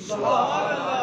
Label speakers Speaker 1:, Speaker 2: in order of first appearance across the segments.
Speaker 1: سبحان اللہ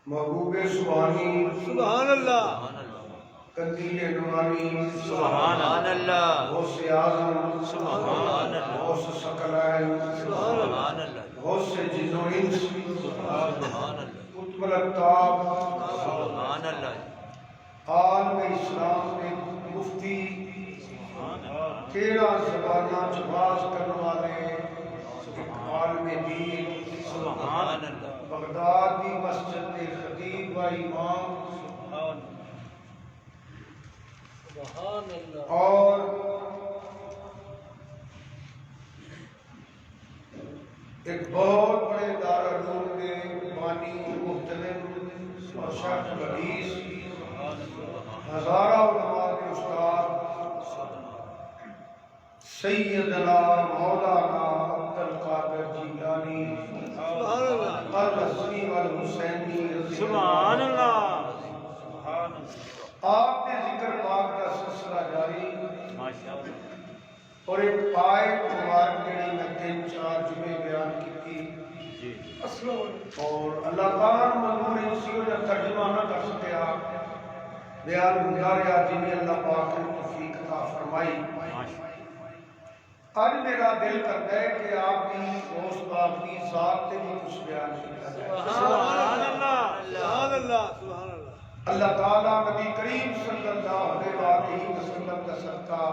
Speaker 2: محبوب سبحانی
Speaker 1: سبحان اللہ
Speaker 2: قندیل نورانی
Speaker 1: سبحان اللہ
Speaker 2: غوث اعظم
Speaker 1: سبحان اللہ
Speaker 2: غوث ثقلین
Speaker 1: سبحان اللہ
Speaker 2: غوث جن و انس
Speaker 1: سبحان اللہ
Speaker 2: قطب الأقطاب
Speaker 1: سبحان اللہ
Speaker 2: عالم اسلام کے مفتی 13 زباناں چباز کرنے والے عالم دین
Speaker 1: سبحان اللہ
Speaker 2: بغداد کی مسجد کے خطیب و امام اور ایک بہت بڑے دارالعلوم کے بانی محترم اور شیخ الحدیث ہزارہ علماء کے استاد سیدنا مولانا عبد القادر جیلانی الحسنی والحسینی
Speaker 1: سبحان اللہ
Speaker 2: آپ نے ذکر پاک کا سلسلہ جاری اور ایک آیت مبارک جڑی میں 3-4 جمعے بیان کی اور اللہ تعالیٰ مجبور انسیوں نے ترجمہ نہ کر سکیا بیان گزاریا جنہیں اللہ پاک نے توفیق عطا فرمائی. آج میرا دل کرتا ہے کہ آپ کی دوست آپ کی ذات تے بھی کچھ بیان کیا جائے.
Speaker 1: سبحان اللہ سبحان اللہ سبحان اللہ.
Speaker 2: اللہ تعالیٰ نبی کریم صلی اللہ علیہ وسلم کا صدقہ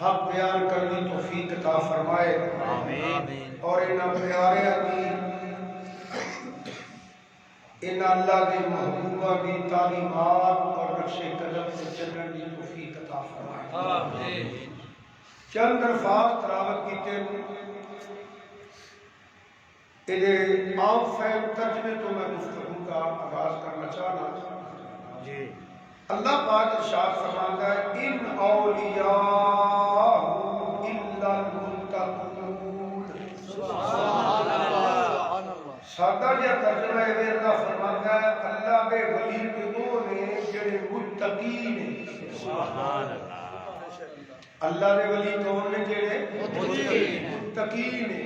Speaker 2: حق بیان کرنی توفیق عطا فرمائے
Speaker 1: آمین.
Speaker 2: اور انہاں پیارے کی ان اللہ کے محبوبہ کی تعلیمات اور نقش قدم سے چلنے کی توفیق عطا فرمائے
Speaker 1: آمین
Speaker 2: چند الفاظ تلاوت کیتے یہ عام فہم ترجمے تو میں گفتگو کا آغاز کرنا چاہنا
Speaker 1: جی
Speaker 2: اللہ پاک ارشاد فرماتا ہے ان اولیاء الا المتقون
Speaker 1: سبحان اللہ
Speaker 2: سادہ جہا ترجمہ ہے اللہ فرماتا ہے اللہ کے ولی وہ نے جڑے متقی نے
Speaker 1: سبحان اللہ
Speaker 2: اللہ کے ولی کون نے جڑے متقی نے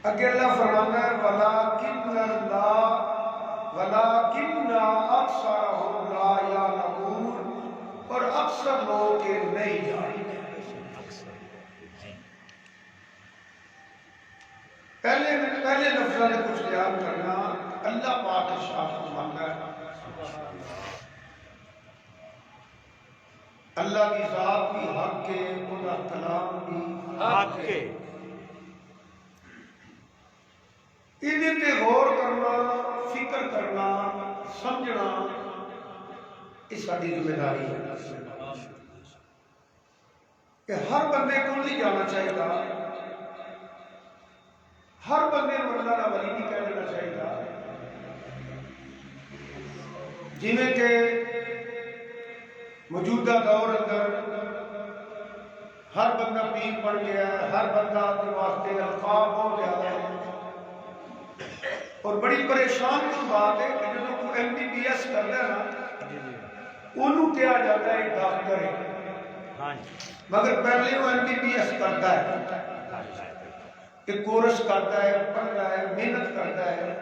Speaker 2: اگر اللہ فرماتا ہے ولکن اللہ ولکن اکثرهم لا یعلمون اور اکثر لوگ کے نہیں جانتے پہلے لفظوں نے کچھ بیان کرنا اللہ پاک ارشاد فرماتا ہے اللہ کی ذات بھی حق ہے ان کا کلام بھی
Speaker 1: حق کے
Speaker 2: ان پہ غور کرنا فکر کرنا سمجھنا یہ ساری ذمہ داری ہے کہ ہر بندے کو نہیں جانا چاہیے ہر بندے کو اللہ کا ولی نہیں کہہ دینا چاہیے جی میں کہ موجودہ دور اندر ہر بندہ پیر پڑھ گیا ہے ہر بندہ کے واسطے القاب بہت زیادہ ہے اور بڑی پریشان کی بات ہے کہ جب کوئی ایم بی بی ایس کرتا ہے نا انہوں کیا جاتا ہے ڈاکٹر ہے مگر پہلے وہ ایم بی بی ایس کرتا ہے کہ کورس کرتا ہے پڑھتا ہے محنت کرتا ہے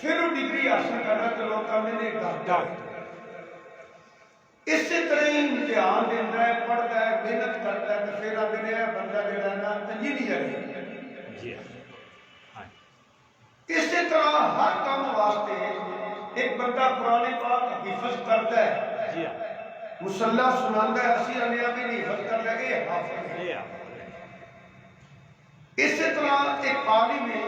Speaker 2: پھر وہ ڈگری حاصل کرتا ہے تو لوگ کہتے ہیں ڈاکٹر اس سے طرح ہی امتحان دیتا ہے پڑھتا ہے محنت کرتا ہے تو پھر آتے ہیں بندہ جو ہے نا انجینئر ہے اسی طرح ہر کام واسطے ایک بندہ قرآن پاک حفظ کرتا ہے مصلح سناتا ہے اسی انیا بھی نہیں حفظ کرتا ہے یہ حافظ ہے اسی طرح ایک عالم ہے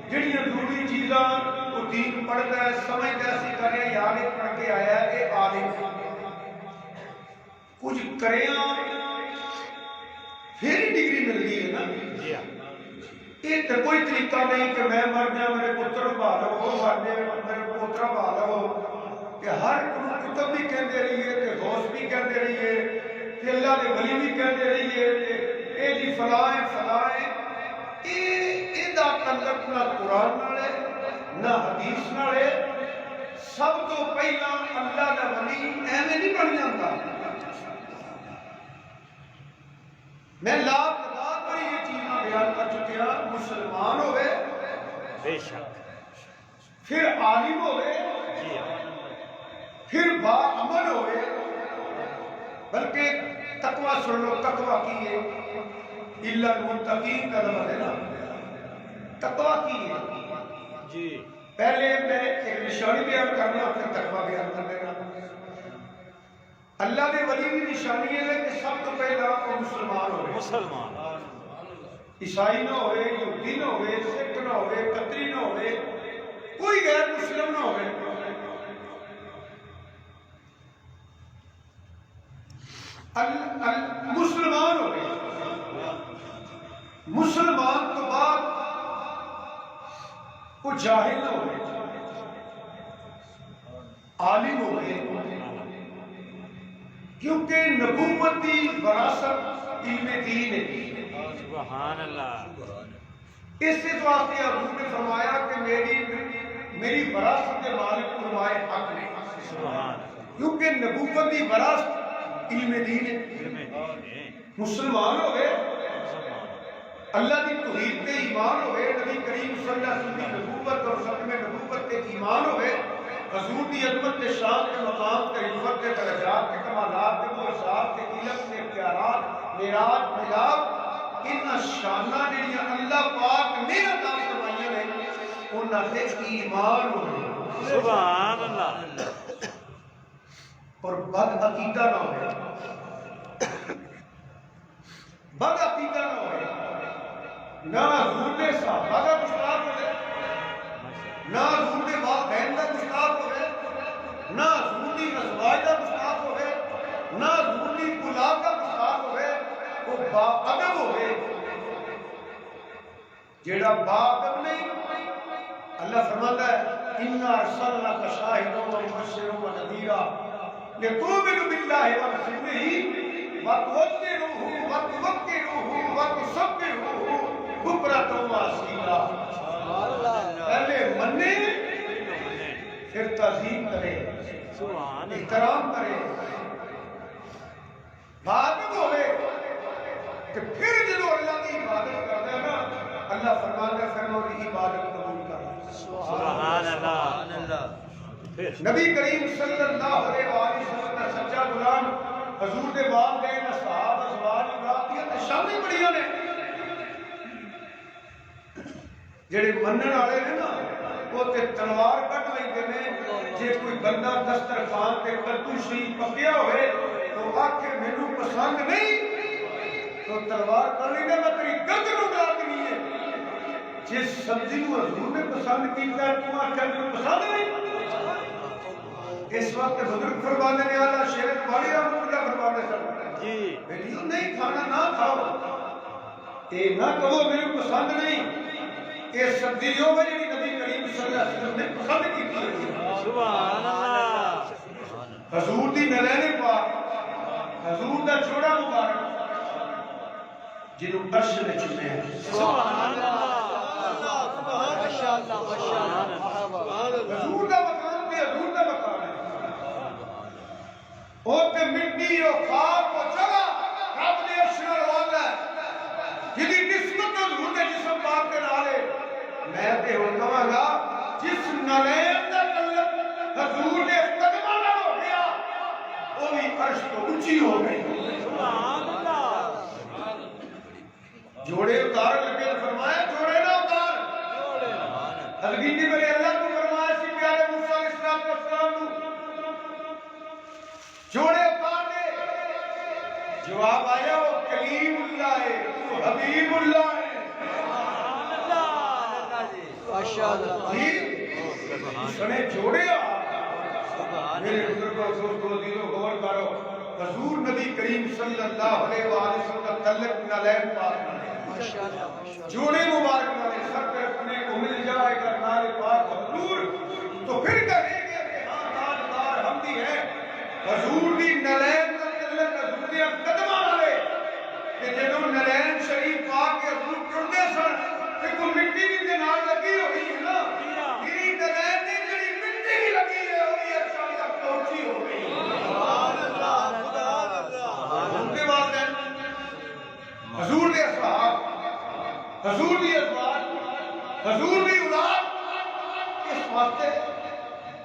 Speaker 2: جڑی ضروری چیزاں وہ دین پڑھتا ہے سمجھتا ہے اسی کرے یار یہ پڑھ کے آیا ہے یہ عالم کچھ کریاں پھر ہی ڈگری ملتی ہے نا یہ تو کوئی طریقہ نہیں کہ میں مر جاؤں میرے پتر بھالو وہ مر جائے میرے پوترا بھالو کہ ہر کتب بھی کہتے رہیے کہ غوث بھی کہتے رہیے کہ اللہ کے ولی بھی کہتے رہیے کہ اے جی فلائیں فلائیں یہ دا تعلق نہ قرآن نالے نہ حدیث نالے سب تو پہلا اللہ کا ولی ایویں نہیں بن جاتا میں لاکھ یہ چیزاں بیان کر چکے ہیں مسلمان ہوئے
Speaker 1: بے شک
Speaker 2: پھر عالم ہوئے پھر با عمل ہوئے بلکہ تقوی سن لو تقوی کی ہے الا المتقین کا لفظ ہے نا تقوی کی ہے
Speaker 1: جی
Speaker 2: پہلے میں ایک نشانی بیان کرنا پھر تقوی بیان کر دینا اللہ کے ولی کی نشانی ہے کہ سب تو پہلا وہ مسلمان ہوئے
Speaker 1: مسلمان
Speaker 2: عیسائی نہ ہوئے یہودی نہ ہوئے سکھ نہ ہوئے قطری نہ ہوئے کوئی غیر مسلم نہ ہوئے مسلمان ہوئے مسلمان تو بعد وہ جاہل نہ ہوئے عالم ہوئے کیونکہ نبوت کی وراثت علم دین ہے
Speaker 1: سبحان اللہ
Speaker 2: اس سے تو آپ نے حضور نے فرمایا کہ میری وراثت کے مالک علماء حق نے
Speaker 1: سبحان
Speaker 2: کیونکہ نبوت کی وراثت علم دین ہے مسلمان ہوئے اللہ کی توحید پہ ایمان ہوئے نبی کریم صلی اللہ علیہ وسلم کی نبوت اور ختم نبوت پہ ایمان ہوئے حضور کی عظمت کے شان کے مقام کے عزت کے درجات کے کمالات کے معجزات کے علم کے اختیارات معراج میلاد ان شاناں جڑیاں اللہ پاک نے عطا فرمائیاں نے انہاں تے ایمان ہوئے
Speaker 1: سبحان اللہ
Speaker 2: اور بد عقیدہ نہ ہوئے بد عقیدہ نہ ہوئے نہ حضور نے صحابہ کا گستاخ ہوئے نہ حضور دے والدین دا گستاخ ہوئے، نہ حضور دی ازواج دا گستاخ ہوئے، نہ حضور دی اولاد دا گستاخ ہوئے، وہ با ادب ہوئے۔ جیڑا با ادب نہیں، اللہ فرماتا ہے اِنَّا أَرْسَلْنَاكَ شَاهِدًا وَمُبَشِّرًا وَنَذِيرًا لِتُؤْمِنُوا بِاللَّهِ وَرَسُولِهِ وَتُوَقِّرُوهُ وَتُوَقِّرُوهُ وَتُسَبِّحُوهُ بُكْرَةً وَأَصِيلًا۔ پہلے منے پھر تعظیم کرے، احترام کرے، عبادت ہوئے کہ پھر جنہوں اللہ کی عبادت کرتے ہیں نا، اللہ فرماتا ہے پھر وہ عبادت قبول کر۔
Speaker 1: سبحان اللہ۔
Speaker 2: نبی کریم صلی اللہ علیہ وسلم کا سچا غلام حضور دے والدین اصحاب ازواج اولاد دی شامل بڑیاں نے جڑے منن والے نے نا وہ تے تلوار کٹ لیندے نے۔ جے کوئی بندہ دسترخوان تے کدو شریف پکیا ہوئے تو آکھے مینوں پسند نہیں تو تلوار کر لیندے میں تیری گردن اڑا دینی ہے۔ جس سبزی کو حضور نے پسند کیتا ہے تو آکھے مینوں پسند نہیں۔ اس وقت بزرگ فرمانے نے آلہ شیر کباڑی رحمت اللہ فرمانے سن جی بیٹیوں نہیں کھانا نہ کھاؤ، اے نہ کہو میرے پسند نہیں، اے سبزی جو وجہ نبی کریم صلی اللہ علیہ وسلم نے پسند کی تھی۔
Speaker 1: سبحان اللہ۔
Speaker 2: حضور دی نلین پاک، حضور دا جوڑا مبارک جنہوں عرش نے چنے ہیں۔
Speaker 1: سبحان اللہ۔
Speaker 2: حضور دا مقام تے حضور دا مقام ہے۔ ہوتے مٹی و خاک و جگہ رب نے عرش نال والا ہے، جدی نسبت حضور دے جسم پاک کے نالے میں تے ہن کہاں گا جس نلین دا تعلق حضور دے قدماں نال ہو گیا وہ بھی عرش تو اونچی ہو گئی۔
Speaker 1: سبحان اللہ۔
Speaker 2: جوڑے اتار لگے فرمایا جوڑے نہ اتار۔ حضرت میرے اللہ کو فرمایا سی پیارے موسیٰ علیہ السلام کو جوڑے اتار دے۔ جواب آیا وہ کلیم اللہ ہے، وہ حبیب اللہ ہے۔ جی سنے جوڑے میرے بزرگ افسوس کو دیدو غور کرو حضور نبی کریم صلی اللہ علیہ وآلہ وسلم کا تعلق نالین پاک نالین جوڑے مبارک نالین سب پہ اپنے کو مل جائے گا نال پاک حضور تو پھر کہیں گے کہ ہاں تاجدار حمدی ہے حضور دی نالین کا تعلق حضور دی قدمہ نالے کہ جنہوں نالین شریف پاک کے حضور کردے سن کہ کوئی مٹی بھی دنال لگی ہوئی ہے نا میری نالین دی جڑی مٹی بھی لگی ہے اور یہ اچھا تک پہنچی ہو گئی۔ حضور دے اصحاب، حضور دی ازواج، حضور دی اولاد اس واسطے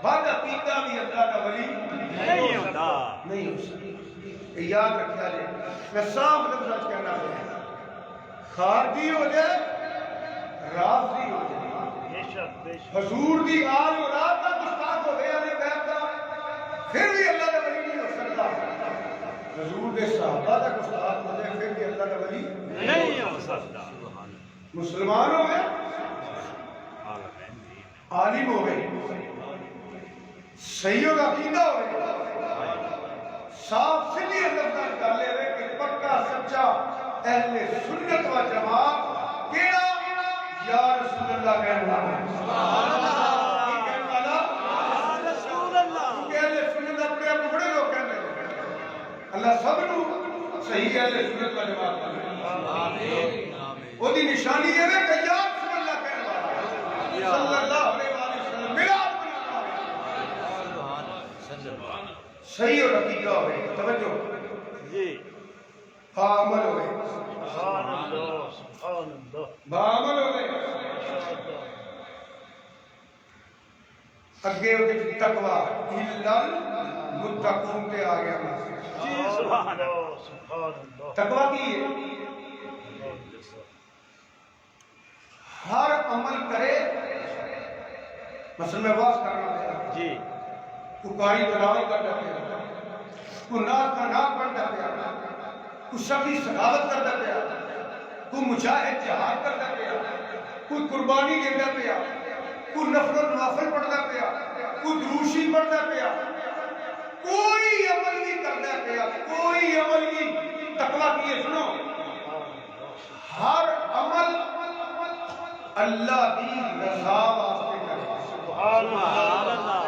Speaker 2: بعد عقیدہ بھی اللہ کا ولی
Speaker 1: نہیں ہوتا،
Speaker 2: نہیں ہو سکتا۔ یاد رکھا جائے میں صاف لفظ کہنا ہے خارجی ہو جائے رافضی ہو جائے حضور دی آل اولاد کا گستاخ ہو گیا نے بیت کا پھر بھی اللہ کا ولی نہیں ہو سکتا۔ حضور دے صحابہ کا گستاخ ہو جائے پھر بھی اللہ کا ولی
Speaker 1: نہیں ہو سکتا۔
Speaker 2: مسلمان ہو گئے، عالم ہو گئے، صحیح و عقیدہ ہو گئے، صاف سیدھی اللہ کر لے ہوئے کہ پکا سچا اہل سنت و جماعت کیڑا یا رسول اللہ کہنے والا ہے۔ سبحان اللہ۔ کی کہنے والا یا رسول اللہ۔ کہ اہل سنت اپنے آپ بڑے لوگ کہنے ہیں اللہ سب نو صحیح اہل سنت و جماعت آمین۔ وہ دی نشانی ہے کہ یا رسول اللہ کہنے والا ہے صلی اللہ علیہ وسلم ملاد صحیح اور عقیدہ ہوئے توجہ
Speaker 1: جی
Speaker 2: عمل ہوئے
Speaker 1: سبحان اللہ سبحان اللہ
Speaker 2: بعمل ہوئے اگے ہوئے تقوی اللہ متقون کے آگیا
Speaker 1: جی سبحان اللہ سبحان اللہ
Speaker 2: تقوی کی ہے ہر عمل کرے مثلا میں واس کرنا ہے
Speaker 1: جی
Speaker 2: تو قاری بلاوی کرتا پیا تو ناک کا ناک پڑھتا پیا تو شخصی سخاوت کرتا پیا تو مجاہد جہاد کرتا پیا کوئی قربانی دیتا پیا کوئی نفل نوافل پڑھتا پیا، کوئی دروشی پڑھتا پیا، کوئی عمل نہیں کرتا پیا، کوئی عمل نہیں۔ تقویٰ کی ہے سنو، ہر عمل اللہ کی رضا واسطے کرے،
Speaker 1: سبحان اللہ،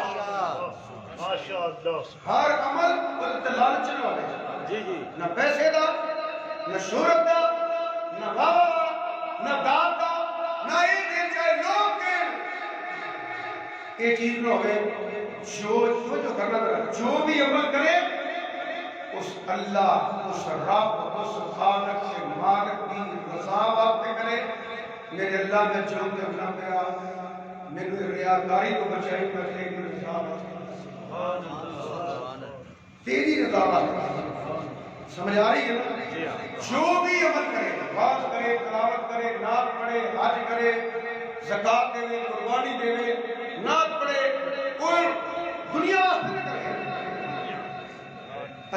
Speaker 1: ماشاء اللہ،
Speaker 2: ہر عمل لالچن والے،
Speaker 1: جی جی،
Speaker 2: نہ پیسے دا، نہ شہرت دا، نہ واہ نہ داد دا، نہ یہ دے جائے لوگ کے یہ چیز نہ ہوئے جو کرنا کرنا، جو بھی عمل کرے اس اللہ، اس رب، اس خالق سے مالک کی رضا واسطے کرے۔ میرے اللہ میں چاہوں گا اپنا پیا میرے ریاکاری کو بچائی میں تیری رضا واسطے، تیری رضا واسطے، سمجھ آ رہی ہے نا؟ جو بھی عمل کرے، نماز کرے، تلاوت کرے، نعت پڑھے، حج کرے، زکات دے، قربانی دے، نعت پڑھے، کوئی دنیا واسطے نہ کرے۔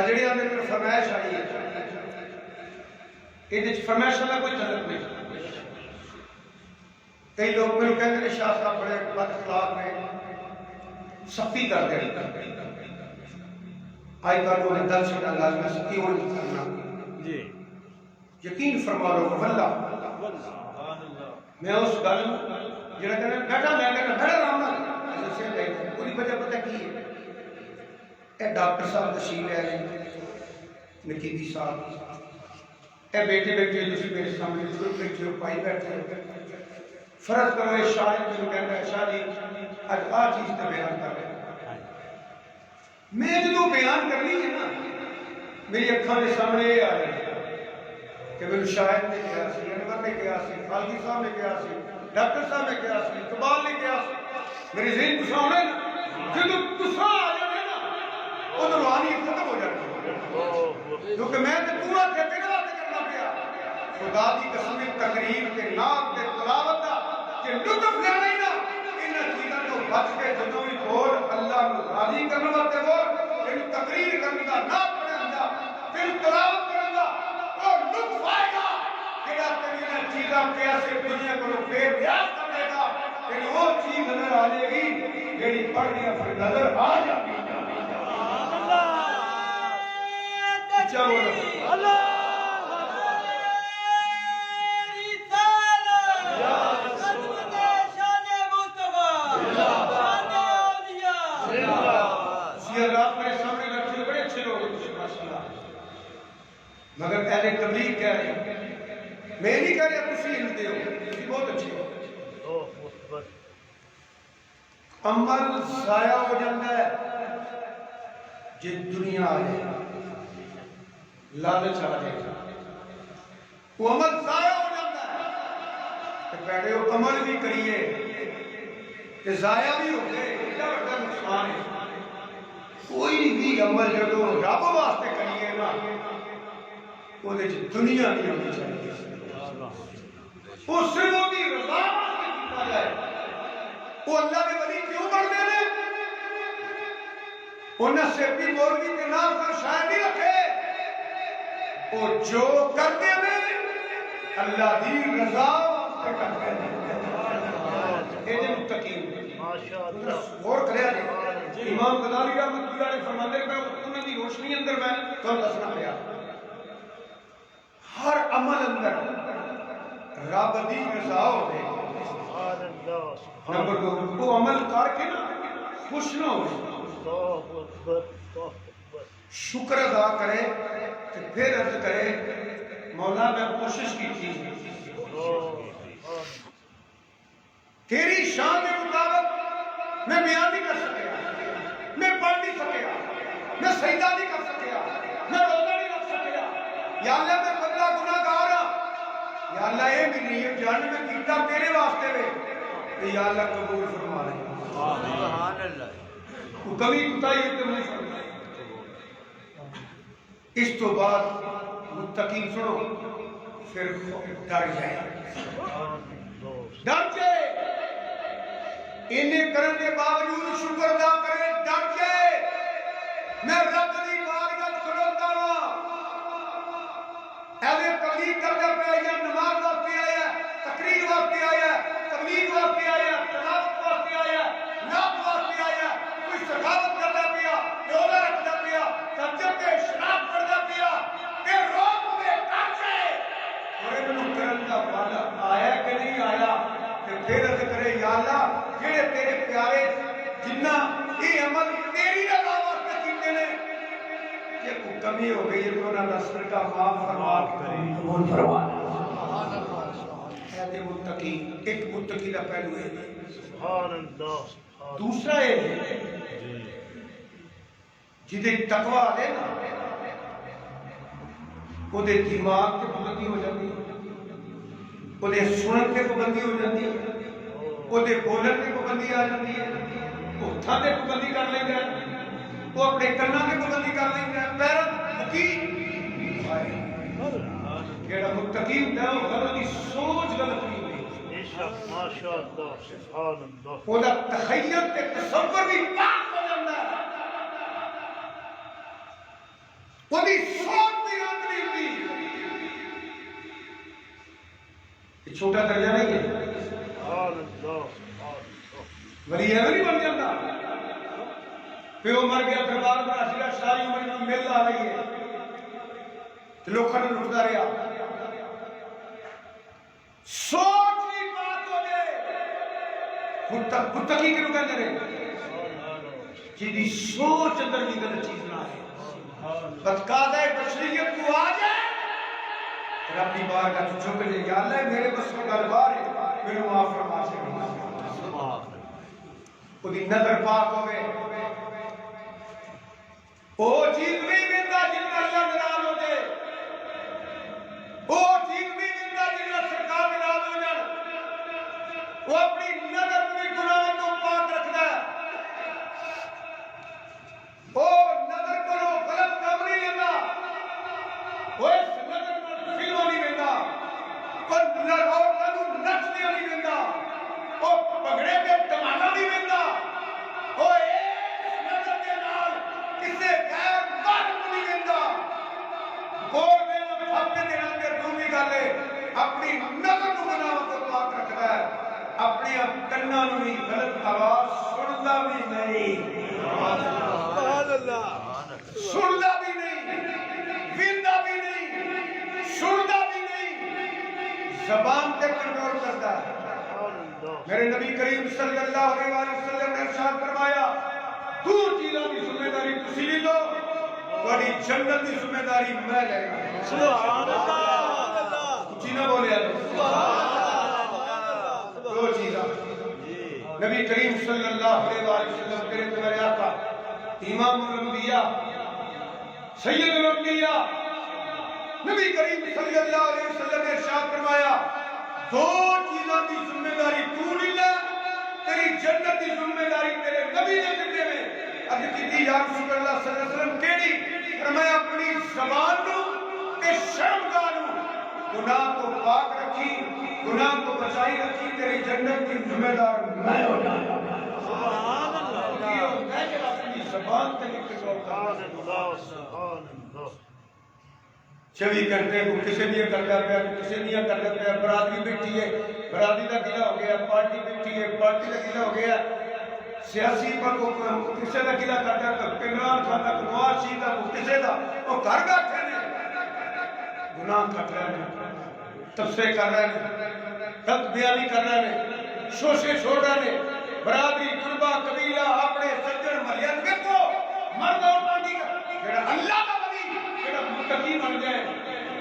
Speaker 2: اجڑیاں میں کوئی فرمائش آئی ہے، یہ فرمائش والا کوئی تعلق نہیں۔ کئی لوگ میرے کہتے ہیں شاہ صاحب بڑے بد اخلاق میں سختی کر دیں، آئی کل وہ دل سے ڈالا میں سختی ہونے کرنا،
Speaker 1: جی
Speaker 2: یقین فرما لو واللہ میں اس گل جڑا کہنا بیٹا میں کہنا بڑا آرام نال اسے کہے پوری وجہ پتہ کی ہے؟ اے ڈاکٹر صاحب تشریف لے آئے نکیتی صاحب، اے بیٹے بیٹے تسی میرے سامنے ضرور بیٹھے ہو، پائی بیٹھے ہو، فرض کرو یہ شاہد جو کہتا ہے شاہ جی آج آ چیز کا بیان کر رہے ہیں، میں جو بیان کرنی ہے نا میری اکھاں کے سامنے یہ آ رہی ہے کہ میرے شاہد نے کیا سی، انور نے کیا سی، خالقی صاحب نے کیا سی، ڈاکٹر صاحب نے کیا سی، اقبال نے کیا سی، میرے ذہن غصہ ہونا ہے نا، جب غصہ آ جائے نا وہ تو روحانیت ختم ہو جاتی ہے، کیونکہ میں نے پورا تیرے واسطے کرنا پیا، خدا کی قسم تقریر کے نام کے تلاوت کا کہ لطف لینا ہی نا ان چیزوں کو بچ کے جدوں بھی بول اللہ کو راضی کرنے واسطے بول، ان تقریر کرنے کا نام پڑھنے کا پھر تلاوت کرنے کا اور لطف آئے گا کہ تیری ان چیزوں کے ایسے دنیا کو بے نیاز کر دے گا کہ وہ چیز نظر آ جائے گی جیڑی پڑھ دیا پھر نظر آ جائے گی۔ اچھا بولو
Speaker 1: اللہ
Speaker 2: رات میرے سامنے بیٹھے بڑے اچھے لوگ مگر اہل تبلیغ کہہ رہے ہیں، میں نہیں کہہ رہا تسی ہلتے ہو، تسی بہت اچھے ہو، عمل ضائع ہو جاتا ہے جی دنیا آ جائے لالچ آ جائے وہ عمل ضائع ہو جاتا ہے کہ بیٹھے ہو عمل بھی کریے کہ ضائع بھی ہو گئے، اتنا بڑا نقصان ہے۔ کوئی بھی عمل جب رب واسطے کریے نا وہ دنیا نہیں ہونی چاہیے، وہ صرف وہ بھی رضا واسطے کیتا جائے۔ وہ اللہ کے ولی کیوں بڑھتے ہیں؟ انہیں سیپی مولوی کے نام پر شاید نہیں رکھے، وہ جو کرتے ہیں اللہ دی رضا واسطے کرتے ہیں، یہ متقین غور کریا جی۔ امام غزالی رحمۃ اللہ علیہ فرماتے ہیں انہوں کی روشنی اندر میں تو دسنا پیا ہر عمل اندر رب دی رضا ہوے، نمبر 2 وہ عمل کر کے نا خوش نہ ہو، شکر ادا کرے کہ پھر عرض کرے مولا میں کوشش کی تھی تیری شان کے مطابق میں بیان نہیں کر سکیا، میں پڑھ نہیں سکیا، میں سجدہ نہیں کر سکیا، میں روزہ نہیں رکھ سکیا، یا اللہ میں بدلہ گناہ گار ہاں، یا اللہ یہ بھی نہیں جان میں کیتا تیرے واسطے میں، یا اللہ قبول فرما لے سبحان اللہ، وہ کبھی کوتاہی تو نہیں فرمائے۔ اس تو بعد متقین سنو پھر ڈر جائے، ڈر جائے، انہیں کرنے کے باوجود شکر ادا کرے، ڈر جائے میں رب دی بارگاہ کھلوتا ہوں، اہل تبلیغ کرتا پیا یا نماز واسطے آیا، تقریر واسطے آیا، تبلیغ واسطے آیا، تلاوت واسطے کمی ہو گئی ہے تو انہوں نے صدقہ معاف فرما قبول فرما اے متقی ایک متقی کا پہلو ہے
Speaker 1: سبحان اللہ
Speaker 2: دوسرا ہے جدے تقوی ہے نا وہ دے دماغ تے پابندی ہو جاتی وہ دے سنن تے پابندی ہو جاتی وہ دے بولن تے پابندی آ جاتی ہے وہ ہتھاں تے پابندی کر لیندا ہے وہ اپنے کناں تے پابندی کر لیندا ہے پیراں مکی جیڑا متقی ہوندا ہے وہ غلط دی سوچ غلط نہیں ہوندی
Speaker 1: ماشاء اللہ سبحان اللہ
Speaker 2: وہ دا تخیل تے تصور بھی پاک ہو جاندا ہے وہ دی سوچ بھی غلط نہیں ہوندی یہ چھوٹا درجہ نہیں ہے
Speaker 1: سبحان اللہ
Speaker 2: ولی ایویں نہیں بن جاتا پیو مر گیا دربار بنا سیا ساری عمر کی مل آ رہی ہے لوگوں نے لٹتا رہا سوچ بھی بات ہو جائے متقی کیوں کہتے ہیں جی سوچ اندر بھی غلط چیز نہ ہے بس قاعدہ بشریت کو آ جائے ربی بار کا جھک جائے یا اللہ میرے بس میں گل بار ہے میرے معاف فرما سے خودی نظر پاک ہوئے وہ چیز نہیں ملتا جن کا اللہ ناراض ہو جائے وہ چیز نہیں ملتا جن کا سرکار ناراض ہو جائے وہ اپنی نظر میں گناہ کو پاک رکھنا ہے وہ نظر کرو غلط کام نہیں لینا وہ اس نظر پر فلموں نہیں لینا وہ نقش نہیں لینا وہ پگڑے پہ تمانا نہیں لینا وہ ایک نظر کے نال کسے غیر بات نہیں لینا وہ میرا اپنے دنوں کے دومی گالے اپنی نظر کو گناہ کو پاک رکھنا ہے اپنی کناں نوں بھی غلط آواز سندا بھی نہیں سبحان اللہ سندا بھی نہیں ویندا بھی نہیں سندا بھی نہیں زبان تے کنٹرول کرتا ہے میرے نبی کریم صلی اللہ علیہ وسلم نے ارشاد فرمایا دو چیزوں کی ذمہ داری تسی لے لو تہاڈی جنت کی ذمہ داری میں لے گا سبحان اللہ کچھ نہ بولیا دو چیزاں نبی کریم صلی اللہ علیہ وسلم تیرے میرے آقا امام الانبیاء سید الانبیاء نبی کریم صلی اللہ علیہ وسلم نے ارشاد فرمایا دو چیزوں کی ذمہ داری تو نہیں لے تیری جنت کی ذمہ داری تیرے نبی نے ذمہ میں اب کیتی یا رسول اللہ صلی اللہ علیہ وسلم کیڑی فرمایا اپنی زبان نو تے شرمگاہ نو گناہ کو پاک رکھی گناہ کو بچائی رکھی تیری جنت کی ذمہ دار میں ہو جاؤں سبحان اللہ میں کہ اپنی زبان تے کنٹرول
Speaker 1: سبحان اللہ سبحان اللہ
Speaker 2: 24 گھنٹے کو کسی نہیں کرتا پیا کسی نہیں کرتا پیا برادری بیٹھی ہے برادری کا گلہ ہو گیا پارٹی بیٹھی ہے پارٹی کا گلہ ہو گیا سیاسی پر کسی کا گلہ کرتا ہے عمران خان کا نواز شریف کا کسی کا وہ گھر بیٹھے نے گناہ کر رہے ہیں تبصرے کر رہے ہیں حق بیانی کر رہے ہیں شوشے چھوڑ رہے ہیں برادری قربہ قبیلہ اپنے سجن ملیت کے کو مرد اور مردی کا جڑا اللہ کا ولی جڑا متقی بن جائے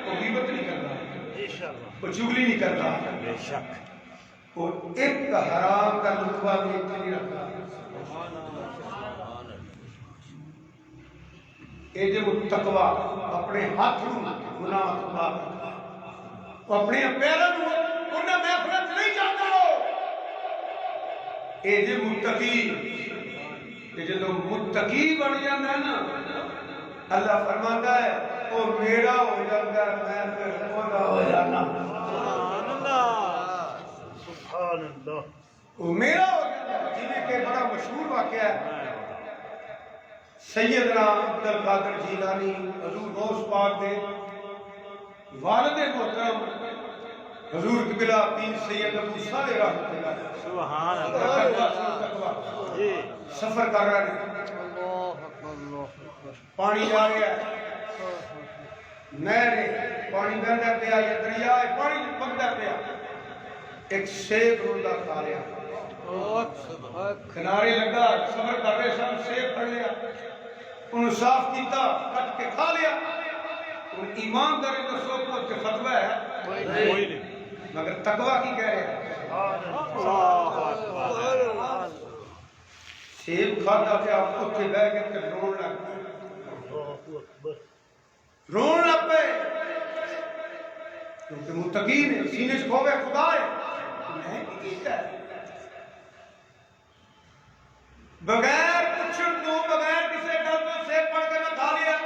Speaker 2: وہ غیبت نہیں کرتا وہ چغلی نہیں کرتا
Speaker 1: بے شک
Speaker 2: وہ ایک حرام کا لقمہ بھی ایک نہیں رکھتا اے جو تقوی اپنے ہاتھ نو گناہ تو پاک وہ اپنے پیروں نو انہاں محفلت نہیں چاہتا ہو اے جو متقی اے جو متقی بن جاتا ہے نا اللہ فرماتا ہے وہ میرا ہو جاتا ہے میں پھر خدا ہو جانا
Speaker 1: سبحان اللہ سبحان اللہ
Speaker 2: وہ میرا ہو جاتا ہے جنہیں کہ بڑا مشہور واقعہ ہے سیدنا عبدالقادر جیلانی حضور غوث پاک دے والد محترم حضور قبلہ پیر سید ابو صالح رحمۃ اللہ
Speaker 1: سبحان
Speaker 2: اللہ
Speaker 1: جی
Speaker 2: سفر کر رہے ہیں پانی جا رہا ہے نہر پانی بہتا پیا یا دریا ہے پانی بگتا پیا ایک سیب روندا کھا رہا کنارے لگا سفر کر رہے سن سیب پڑ لیا انہوں صاف کیتا کٹ کے کھا لیا ایمانداری دسو کو تے فتوی ہے
Speaker 1: کوئی نہیں
Speaker 2: مگر تقوی کی کہہ رہے
Speaker 1: اللہ اکبر
Speaker 2: سیب کھاتا تے آپ اتنے بہ کے تے رون لگ پے رون لگ پے کیونکہ متقین ہے سینے سے کھوے خدا ہے میں کی کیتا ہے بغیر پوچھن تو بغیر کسی گل تو سیب پڑھ کے نہ کھا لیا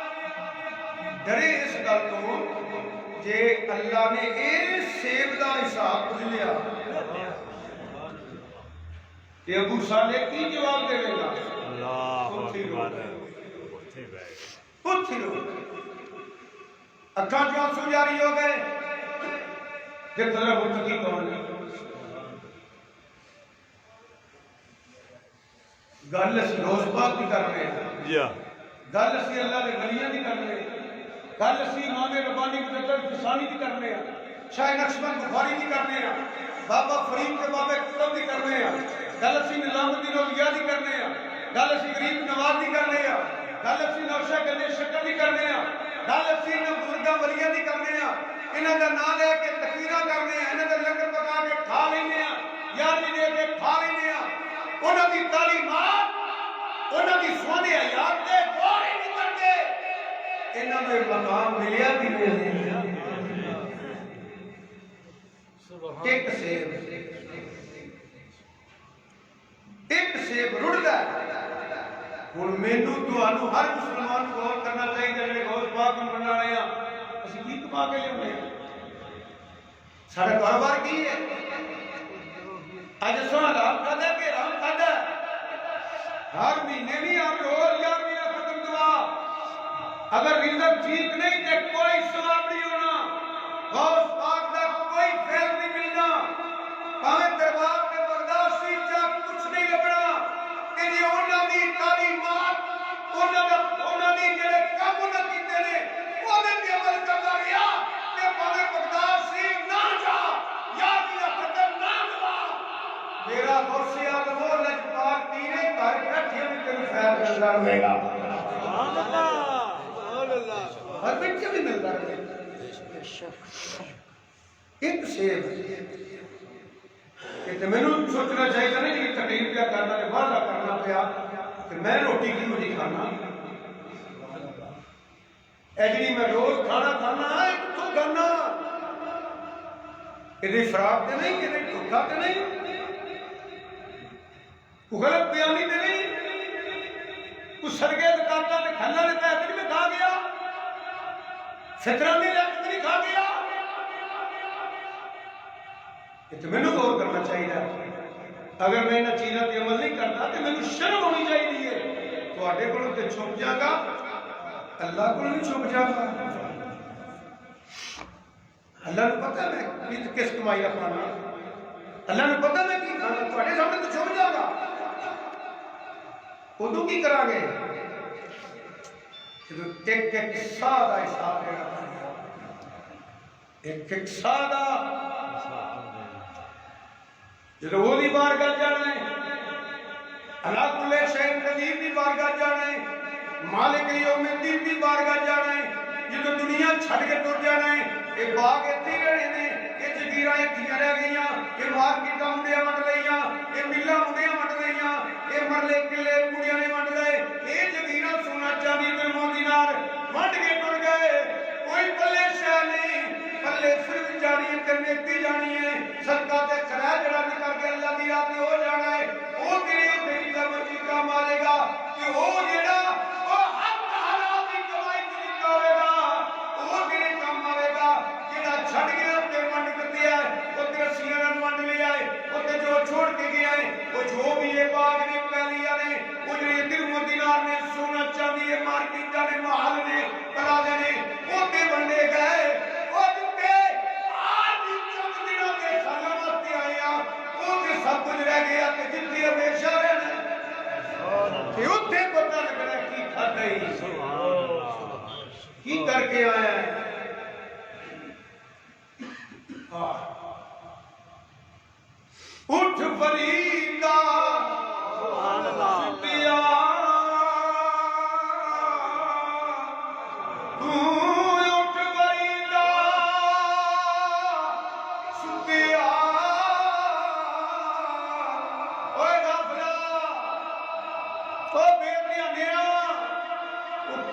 Speaker 2: ڈرے اس گل تو جے اللہ نے اے سیب دا حساب پوچھ لیا کہ ابو صالح کی جواب دے گا
Speaker 1: اللہ اکبر
Speaker 2: خود تھی لوگ اکھاں جو آنسو جاری ہو گئے دیکھ ذرا متقی کون ہے گل اسی روز پاک کی کر رہے ہیں
Speaker 1: جی
Speaker 2: گل اسی اللہ کے ولیاں کی کر رہے ہیں گل اسی امام ربانی مجدد فسانی کی کر رہے ہیں شاہ نقشبند بخاری کی کر رہے ہیں بابا فرید کے بابا قطب کی کر رہے ہیں گل اسی نظام الدین اولیاء کی کر رہے ہیں گل اسی غریب نواز کی کر رہے ہیں گل اسی نوشہ گلے شکر کی کر رہے ہیں گل اسی بزرگاں ولیاں کی کر رہے ہیں انہاں دا نام لے کے تقریراں کر رہے ہیں انہاں دا لنگر پکا کے کھا لینے ہیں یاری دے کے کھا لینے ہیں انہاں دی تعلیمات انہاں دی سونے حیات دے غور ہی نہیں کرتے انہاں میں مقام ملیا بھی نہیں ایک سیب رڑ گئے ہن مینوں تانوں ہر مسلمان کو غور کرنا چاہیے جڑے غوث پاک نوں بنا رہے ہیں اسی کی کما کے لیاونے ہیں سارا کاروبار کی ہے اج سو حلال کھادا کہ حرام کھادا ہر مہینے بھی ہم روز یا میرا ختم دعا اگر رزق ٹھیک نہیں تے کوئی ثواب نہیں ہونا غوث پاک دا کوئی فیض نہیں ملنا پاویں دربار کے بغداد سی جا کچھ نہیں لبنا کہ یہ انہاں دی تعلیمات انہاں دی جڑے کام انہاں کیتے نے اودے تے عمل کردا رہیا تے پاویں بغداد سی نہ جا یا میرا ختم نہ دعا میرا غوث اعظم و لجپاک تیرے گھر بیٹھے بھی تینوں فیض ملدا رہے گا
Speaker 1: سبحان اللہ
Speaker 2: ہر بچے بھی ملتا رہے ایک سیب کہ میں نے سوچنا چاہیے نہیں کہ تقریر کیا کرنا ہے وعدہ کرنا پیا کہ میں روٹی کیوں نہیں کھانا ایجنی میں روز کھانا کھانا ہے تو کھانا یہ فراق دے نہیں یہ دھوکا دے نہیں غلط بیانی دے نہیں کچھ سرگے دکاتا نے کھانا نے پیسے میں کھا گیا فطرانی رحمت نہیں کھا گیا یہ تو میں نے غور کرنا چاہیے اگر میں انہاں چیزاں تے عمل نہیں کرتا تو میں نے شرم ہونی چاہیے تو آٹے کو تے چھپ جا گا اللہ کو نہیں چھپ جا گا اللہ نے پتہ میں کس کمائی کا کھانا اللہ نے پتہ میں کی کھانا تو آٹے سامنے تو چھپ جا گا ادو کی کرا گے ایک ایک سادہ حساب دینا ایک ایک سادہ جب وہ دی بارگاہ جانا ہے اللہ کل شہر قدیر دی بارگاہ جانا ہے مالک یوم الدین دی بارگاہ جانا ہے جب دنیا چھڑ کے ٹر جانا ہے یہ باغ اتنے رہے نے یہ جگیراں اتنے رہ گئیاں یہ مارکیٹاں منڈیاں ونڈ لئیاں یہ ملاں منڈیاں ونڈ لئیاں یہ مرلے کلے کڑیاں نے ونڈ لئے یہ جگیراں سونا چاندی درہم دینار ونڈ کے ٹر گئے کوئی پلے شے نہیں پلے صرف جانی ہے کرنے تی جانی ہے صدقہ تے خرائے جڑا بھی کر کے اللہ دی راہ تے ہو جانا ہے وہ تیرے تیری دا مرضی کام آئے گا کہ وہ جڑا وہ حق حلال دی کمائی کو نکالے گا وہ تیرے کام آئے گا جڑا چھڑ گیا تے ونڈ کر دیا ہے وہ تیرے سیاں ونڈ لیا ہے وہ تے جو چھوڑ کے گیا ہے وہ جو بھی یہ باغ نے پہلیا نے وہ جو درہم دینار نے سونا چاندی ہے مارکیٹاں نے محل نے پلازے نے وہ تے ونڈے گئے سب کچھ رہ گیا کہ جتنی ہمیشہ رہنا کہ اتنے پتہ لگنا کی کھاتا ہی کی کر کے آیا ہے اٹھ فریدا سبحان اللہ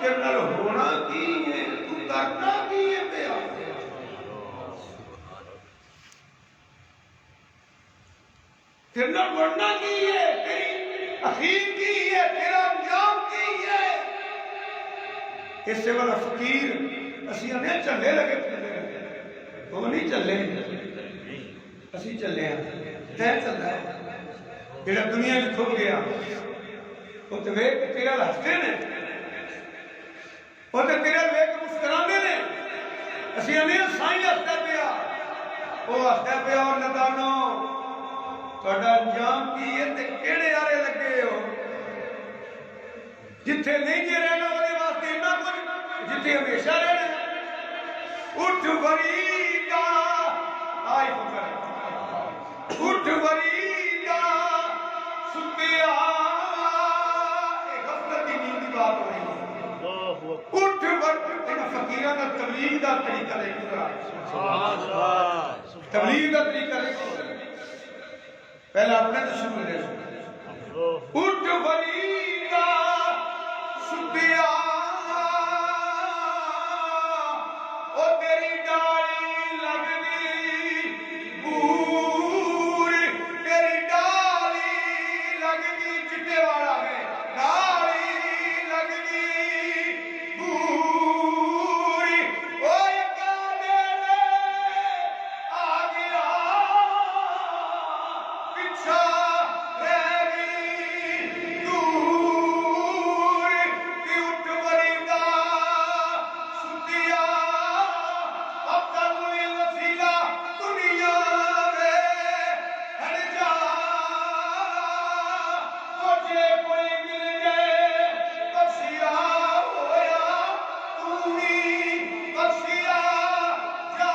Speaker 2: تیرے نال ہونا کی ہے تو کرنا کی ہے پیا تیرے نال بڑھنا کی ہے تیری اخیر کی ہے تیرا انجام کی ہے اس سے والا فقیر اسی ہمیں چلے لگے پھر وہ نہیں چلے اسی چلے ہیں چل رہا ہے جڑا دنیا میں کھو گیا وہ تو ویک تیرا ہستے نے وہ تو تیرا ویک مسکرانے نے اسی ہمیں سائیں ہستا پیا وہ ہستا پیا اور ندانو تھوڑا انجام کی ہے تے کیڑے آرے لگے ہو جتھے نہیں جے رہنا وہ واسطے اتنا کچھ جتھے ہمیشہ رہنا اٹھ وریدہ آئی فکر اٹھ وریدہ ستیا ایک غفلت کی نیند کی بات ہو رہی ہے اٹھ وریدہ فقیرہ کا تبلیغ کا طریقہ لے پورا تبلیغ کا طریقہ لے پہلا اپنے تو شروع رہے اٹھ وریدہ ستیا او تیری ڈالی لگنی پوری تیری ڈالی لگنی چٹے والا ہے ڈالی لگنی پوری او ایک آدھے آ گیا پچھا رہ گئی دور کی اٹھ وریدہ ستیا اب تک ہوئی وسیلہ دنیا میں ہر جا مجھے کوئی مل جائے بخشیا ہویا تو ہی بخشیا جا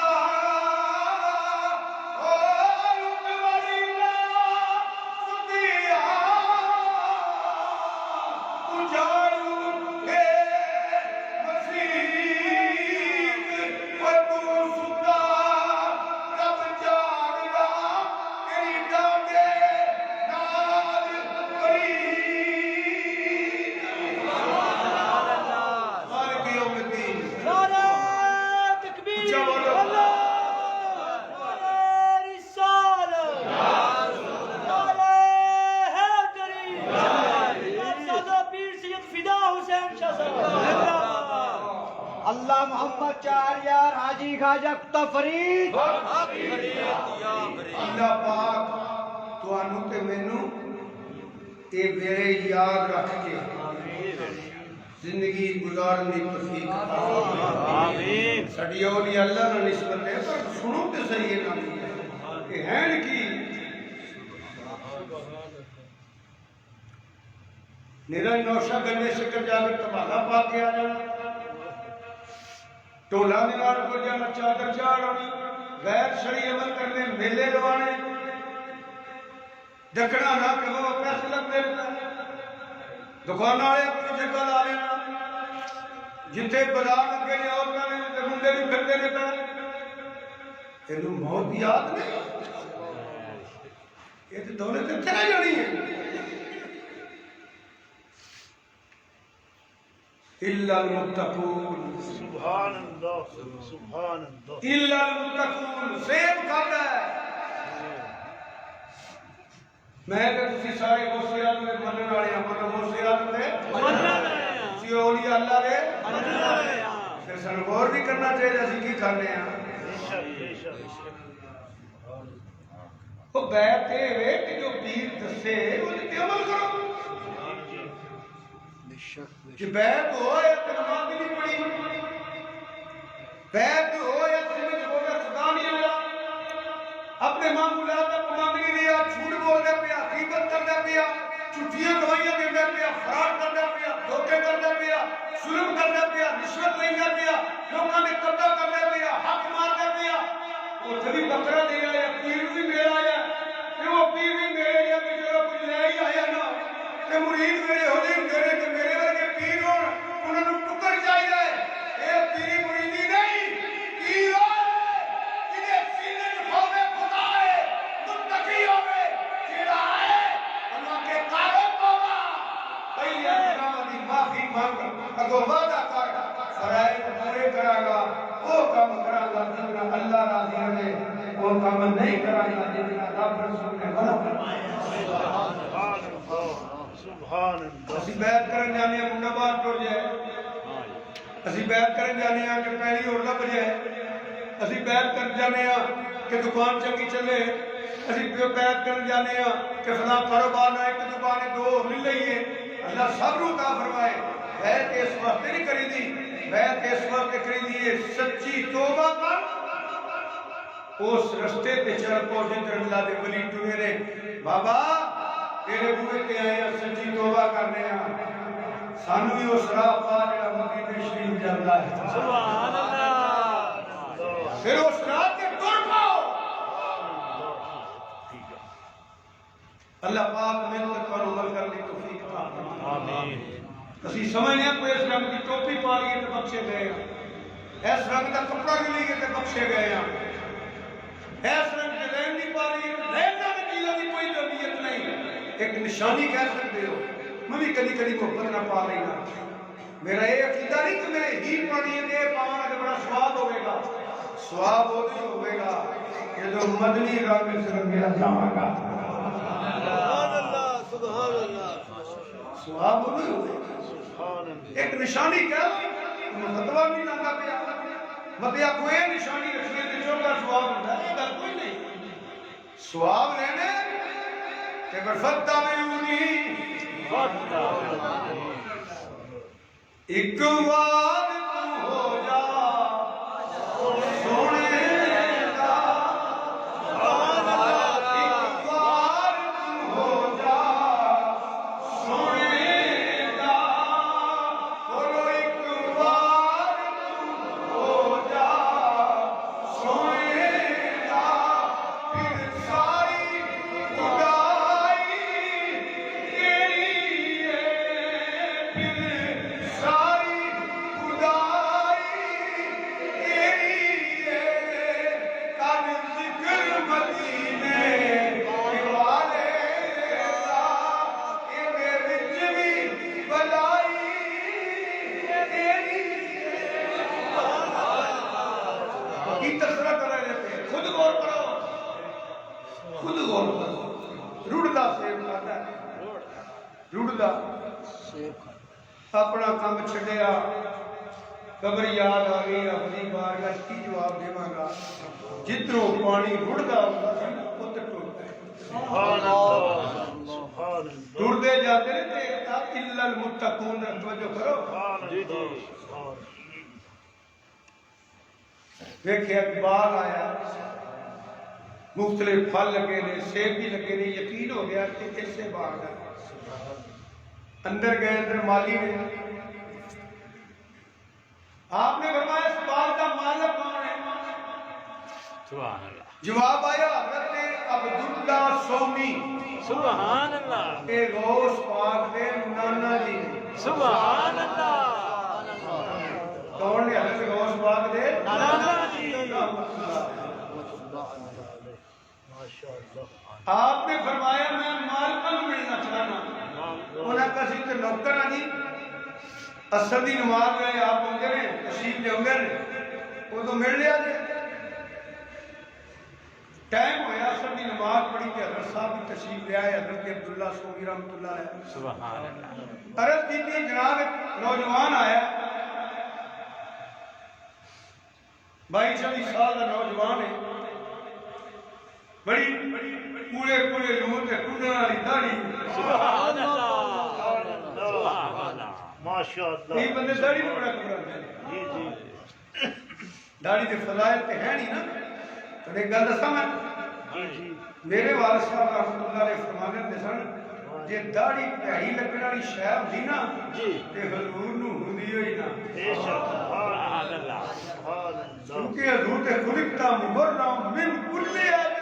Speaker 2: اٹھ وریدہ ستیا اجاڑوں گے مسیح اور تو ستا رب جاگدا تیری ڈانڈے نال قریب مالک یوم الدین
Speaker 3: نعرہ تکبیر
Speaker 2: اچھا بولو
Speaker 3: نعرہ رسالت نعرہ حیدری نعرہ پیر سید فدا حسین شاہ صاحب اللہ محمد چار یار حاجی خواجہ کتا فرید
Speaker 2: اللہ پاک توانوں تے مینوں اے ویلے یاد رکھ کے زندگی گزارن دی توفیق عطا فرمائے
Speaker 1: آمین
Speaker 2: ساڈی اولیاء اللہ نال نسبت ہے پر سنو تے صحیح ہے نا کہ ہیں کی نرا نوشہ گنے شکر جا کے تمہارا پا کے آ جانا ٹولا دینار کو جانا چادر چاڑھانی غیر شرعی عمل کرنے میلے لوانے ڈکنا نہ کرو پیسے لگ دے دکان والے اپنی جگہ لا لینا جتھے بازار لگے نے عورتاں نے تے منڈے بھی پھرتے نے پہ تینوں موت یاد نہیں یہ تو دولت اتنا جانی ہے إلا المتقون
Speaker 1: سبحان اللہ سبحان اللہ
Speaker 2: إلا المتقون سیب کھاتا ہے میں کہ تسی سارے موسیات میں منن والے ہیں مگر موسیات میں سی اولیاء اللہ دے پھر سن غور بھی کرنا چاہیے اسی کی کھانے ہیں وہ بیٹھے ہوئے کہ جو پیر دسے وہ تے عمل کرو کہ بیعت ہو یا نماز نہیں پڑھی بیعت ہو یا سمجھ ہو یا صدا نہیں آیا اپنے معمولات کو مان نہیں لیا جھوٹ بول دے پیا حقیقت کر دے پیا جھوٹیاں گواہیاں دے دے پیا فراڈ کر دے پیا دھوکے کر دے پیا ظلم کر دے پیا رشوت لے دے پیا لوگوں نے قبضہ کر دے پیا حق مار دے پیا وہ تھوڑی بکرا دے آیا پیر بھی میرا آیا کہ وہ پیر بھی میرے آیا کہ جو کچھ لے ہی آیا نا کہ مرید میرے ہو جائیں میرے کہ میرے ورگے پیر ہو انہوں نے ٹکر چاہیے اے پیری مریدی نہیں پیر ہو جنہیں سینے خوف خدا ہے متقی ہوئے جڑا ہے اللہ کے قائب ہوگا پہلے اجرام دی معافی مانگ اگو وعدہ دکان ٹوٹ جائے اسی بیعت کرن جانے ہیں کہ پہلی اور لب جائے اسی بیعت کرن جانے ہیں کہ دکان چنگی چلے اسی بیعت کرن جانے ہیں کہ فلاں کاروبار نہ ایک دکان دو مل رہی ہے اللہ صبر عطا فرمائے بیعت اس وقت نہیں کری دی بیعت اس وقت کری دی ہے سچی توبہ کر اس رستے تے چل پہنچے تے اللہ دے ولی ٹرے نے بابا تیرے بوئے تے آئے سچی توبہ کرنے ہیں سانو بھی اس راہ پا جڑا مدینے شریف جاتا ہے
Speaker 3: سبحان اللہ
Speaker 2: پھر اس راہ تے ٹر پاؤ اللہ پاک محنت پر عمل کرنے توفیق عطا فرمائے
Speaker 3: آمین
Speaker 2: اسی سمجھنے ہیں کوئی اس رنگ کی ٹوپی پا لیے تے بخشے گئے ہیں اس رنگ کا کپڑا بھی لیے تے بخشے گئے ہیں اس رنگ کے رین نہیں پا لیے رہنا کی چیزوں کی کوئی ضرورت نہیں ایک نشانی کہہ سکتے ہو میں بھی کدی کدی محبت نہ پا رہی نا میرا یہ عقیدہ نہیں کہ میں ہی پڑھی دے پاؤں کہ بڑا سواب ہوئے گا سواب ہوئے گا کہ جو مدنی رنگ سے میرا جاؤں گا
Speaker 1: سبحان اللہ سبحان اللہ
Speaker 2: سواب ہوئے گا ایک نشانی کیا مطلب نہیں لگا پیا مطلب کوئی نشانی رکھنے کے جو کا سواب ہوتا ہے یہ کوئی نہیں سواب لینے کہ برفتہ میں ہونی ایک بار تو ہو جا سونے دا ایک بار تو ہو جا سونے دا بولو ایک بار تو ہو جا سونے دا پھر ساری خدائی تیری ہے پھر ساری خدائی تیری ہے کر ذکر مدینے والے دا ایویں وچ بھی بلائی تیری کی تذکرہ کر رہے تھے خود غور کرو خود غور کرو رڑدا سیب کھاتا ہے رڑدا اپنا کام چھڈیا قبر یاد آ گئی اپنی بارگاہ کی جواب دیواں گا جتروں پانی رڑدا ہوندا سی اوت ٹوٹدا ہے
Speaker 1: سبحان اللہ سبحان اللہ
Speaker 2: ٹردے جاتے تے الا المتقون توجہ کرو
Speaker 1: جی جی سبحان
Speaker 2: دیکھے اقبال آیا مختلف پھل لگے نے سیب بھی لگے نے یقین ہو گیا کہ کیسے باغ ہے اندر گئے اندر مالی نے آپ نے فرمایا اس باغ کا مالک کون ہے
Speaker 3: سبحان اللہ
Speaker 2: جواب آیا حضرت عبداللہ سومی
Speaker 3: سبحان اللہ
Speaker 2: اے غوث پاک دے نانا جی
Speaker 3: سبحان اللہ
Speaker 2: کون نے حضرت غوث پاک دے
Speaker 3: نانا جی
Speaker 2: آپ نے فرمایا میں مالکہ نو ملنا چاہنا انہاں کسی تے نوکر آ جی اثر دی نماز میں آپ ہوں گے تشریف لے ہوں گے وہ تو مل لیا جی ٹائم ہویا اثر دی نماز پڑھی کہ حضرت صاحب بھی تشریف لے آئے حضرت عبداللہ سومی رحمۃ اللہ علیہ
Speaker 3: سبحان اللہ
Speaker 2: عرض کی تھی جناب ایک نوجوان آیا 22-24 سال کا نوجوان ہے بڑی پورے پورے لون تے ٹنڈے والی داڑھی
Speaker 3: سبحان اللہ سبحان اللہ
Speaker 1: ماشاء اللہ
Speaker 2: یہ بندے داڑھی میں بڑا کبرا
Speaker 1: جی جی
Speaker 2: داڑھی دے فضائل تے ہے نہیں نا تو ایک گل دساں میں
Speaker 1: جی جی
Speaker 2: میرے والد صاحب رحمۃ اللہ علیہ فرمانے دے سن جے داڑھی پیڑی لگن والی شے ہوندی نا
Speaker 1: جی
Speaker 2: تے حضور نو ہوندی ہوئی نا
Speaker 1: بے شک
Speaker 3: سبحان اللہ
Speaker 1: سبحان اللہ
Speaker 2: کیونکہ حضور تے خلقتا مبرم من کل آدمی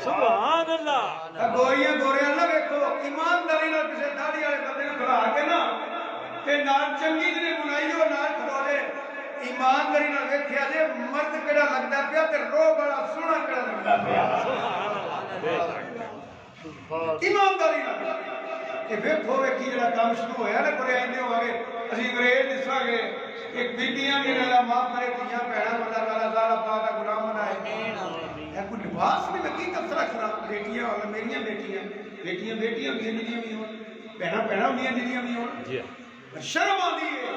Speaker 3: سبحان اللہ
Speaker 2: گوریاں گوریاں نہ ویکھو ایمانداری نال کسے داڑھی والے بندے نوں کھڑا کے نا تے نال چنگی جنے بنائی ہو نال کھڑوے ایمانداری نال ویکھیا جے مرد کیڑا لگدا پیا تے روح بڑا سوہنا کیڑا لگدا پیا ایمانداری نال کہ ویکھو ویکھی جڑا کام شروع ہویا نا کرے ایندے ہوے اسی انگریز دساں گے ایک بیٹیاں بھی اللہ معاف کرے تیاں بہناں اللہ تعالی ذرا پاک دا غلام بنائے ہے کوئی لباس نہیں لگی کس رکھنا بیٹیاں اور میریاں بیٹیاں بیٹیاں بیٹیاں ہوندیاں جڑیاں بھی ہون بہناں بہناں ہوندیاں جڑیاں بھی ہون شرم آتی ہے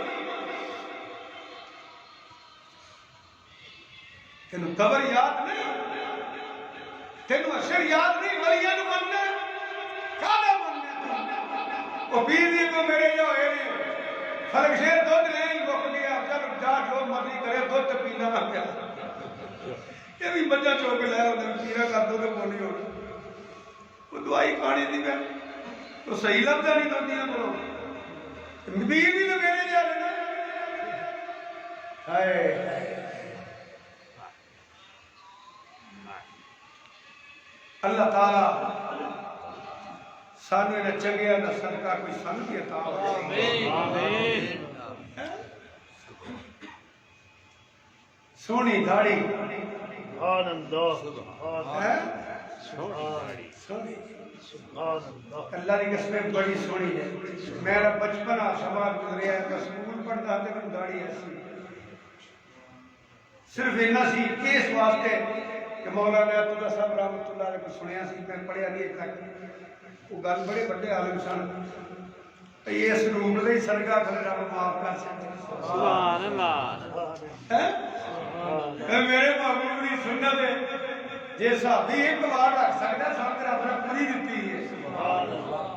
Speaker 2: تینوں قبر یاد نہیں تینوں اشر یاد نہیں ولیاں نو مننا کھانا مننا وہ پیر دی کو میرے جو ہوئے نے خلق شیر دودھ لیں ہی وقت گیا جب جا جو مرضی کرے دودھ پینا نہ پیا یہ بھی بچہ چوک لیا انہیں پیرا کر دو کہ بولی ہو وہ دعائی کھانے دی میں تو صحیح لفظہ نہیں دو دیا کرو پیر بھی تو میرے جا رہے ہائے اللہ تعالیٰ سانو انہیں چنگیا نہ صدقہ کوئی سانو بھی عطا ہو
Speaker 3: آمین
Speaker 2: سونی داڑھی
Speaker 1: سبحان اللہ
Speaker 2: سونی
Speaker 1: سبحان اللہ
Speaker 2: اللہ کی قسمیں بڑی سونی ہے میرا بچپن سماج گزریا ہے میں سکول پڑھتا تھا کہ داڑھی ایسی صرف اتنا سی اس واسطے کہ مولانا بیت اللہ صاحب رحمۃ اللہ علیہ کو سنیا سی میں پڑھیا نہیں تک وہ گل بڑے بڑے عالم سن یہ سلوک دے صدقہ کھڑے رب معاف کر سکتے
Speaker 3: سبحان اللہ
Speaker 2: میرے محبوب کی سنت ہے جے صحابی ایک بار رکھ سکتا سب رب نے پوری دیتی ہے
Speaker 1: سبحان اللہ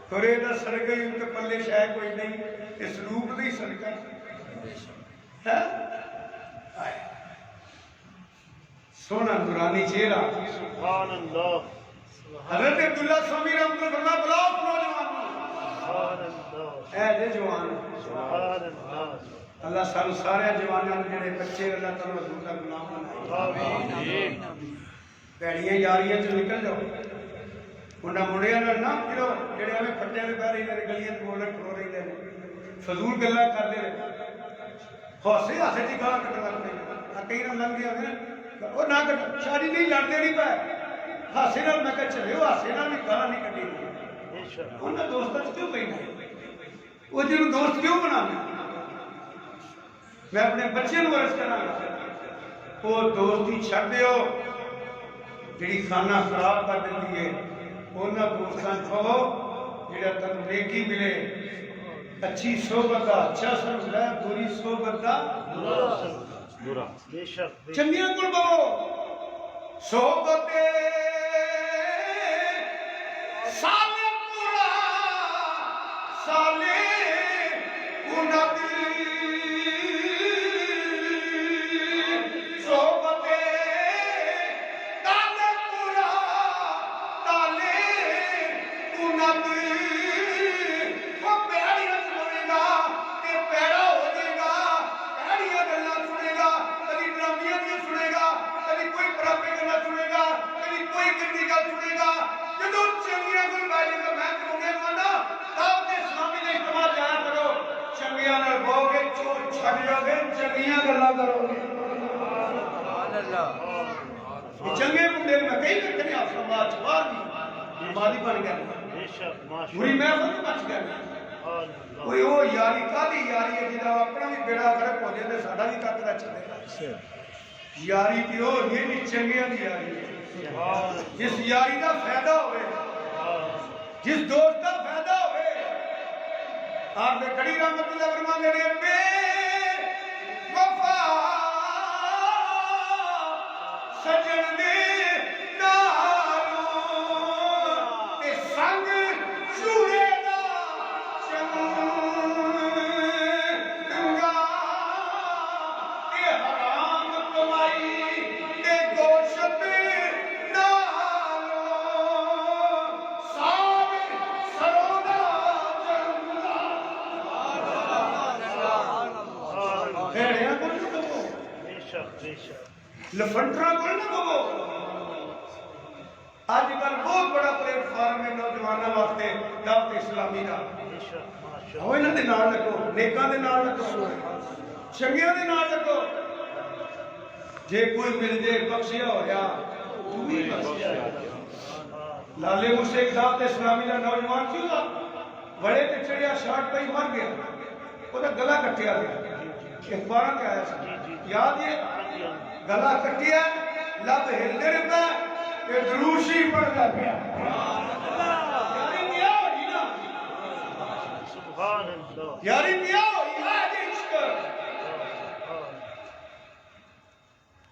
Speaker 2: تھوڑے دا صدقہ ہی ان کے پلے شاید کوئی نہیں اس سلوک دے صدقہ سونا نورانی چہرہ
Speaker 1: سبحان اللہ
Speaker 2: حضرت عبداللہ سوامی رحمۃ اللہ بلاؤ نوجوان
Speaker 1: سبحان اللہ
Speaker 2: اے جے جوان
Speaker 1: سبحان اللہ
Speaker 2: اللہ سارے سارے جوانوں جڑے بچے اللہ تعالی حضور دا غلام بنائے پیڑیاں یاریاں چ نکل جاؤ انہاں منڈیاں نال نہ پھرو جڑے ہمیں پھٹے دے پیر ہی گلیاں بولن کھلو رہی نے فضول گلاں کردے ہاسے ہاسے دی گاں کٹنا پئی کئی نال لنگ گیا وہ نہ کٹ شادی نہیں لڑتے نہیں پے ہاسے نال میں کہ چلے ہاسے نال بھی گاں نہیں کٹی
Speaker 1: بے شک
Speaker 2: انہاں دوستاں کیوں پینا وہ جنوں دوست کیوں بنانا میں اپنے بچے نو عرض کرنا وہ دوستی چھڑ دیو جڑی خانہ خراب کر دیتی ہے انہاں دوستاں کھو جڑا تن نیکی ملے اچھی صحبت دا اچھا سلوک ہے بری صحبت دا
Speaker 3: برا
Speaker 1: بے شک
Speaker 2: چنگیاں کول بولو صحبت سالے پورا سالے انہاں دی صحبت تالے پورا تالے انہاں دی وہ پیڑیاں سنے گا کہ پیڑا ہو جائے گا پیڑیاں گلاں سنے گا کبھی ڈرامیاں نہیں سنے گا کبھی کوئی پراپے گلاں سنے گا کبھی کوئی گندی گل سنے گا جدو چنگیاں گل بیٹھے تو میں کہوں گا مانا دعوت اسلامی کا اجتماع جایا کرو چنگیاں نال بہو گے چور چھڈ جاؤ گے چنگیاں گلاں کرو گے چنگے بندے میں کئی کرتے ہیں سماج باہر بھی مالی بن گئے
Speaker 1: بے شک ماشاء
Speaker 2: بری محفل تو بچ گئے
Speaker 1: سبحان اللہ
Speaker 2: کوئی وہ یاری کالی یاری ہے جہاں اپنا بھی بیڑا فرق ہو جائے ساڈا بھی تک چلے گا یاری پیو یہ بھی چنگیاں دی یاری ہے
Speaker 1: سبحان
Speaker 2: جس یاری دا فائدہ ہوئے جس دوست دا فائدہ ہوئے آپ نے کڑی رحمت اللہ فرما دے رہے بے وفا سجن دے نالوں تے سنگ چورے دا چنگا تے حرام کمائی تے گوشت نالوں ساگ سروں دا چنگا بھیڑیاں کو نہ کہو
Speaker 1: بے شک
Speaker 2: لفنٹرا کو نہ کہو آج کل بہت بڑا پلیٹ فارم ہے نوجوانوں واسطے دعوت اسلامی کا
Speaker 1: بے شک ماشاء
Speaker 2: آؤ انہاں دے نال لگو نیکاں دے نال لگو چنگیاں دے نال لگو جے کوئی مل جے بخشیا ہویا تو بھی بخشیا لالے مشرق دعوت اسلامی کا نوجوان کیوں تھا بڑے تے چڑیا شارٹ پہ مر گیا وہ گلا کٹیا گیا اخبار کیا ہے یاد ہے گلا کٹیا لب ہلتے رہتا کہ دروشی پڑھتا گیا
Speaker 1: سبحان اللہ
Speaker 2: یاری پیا یاد عشق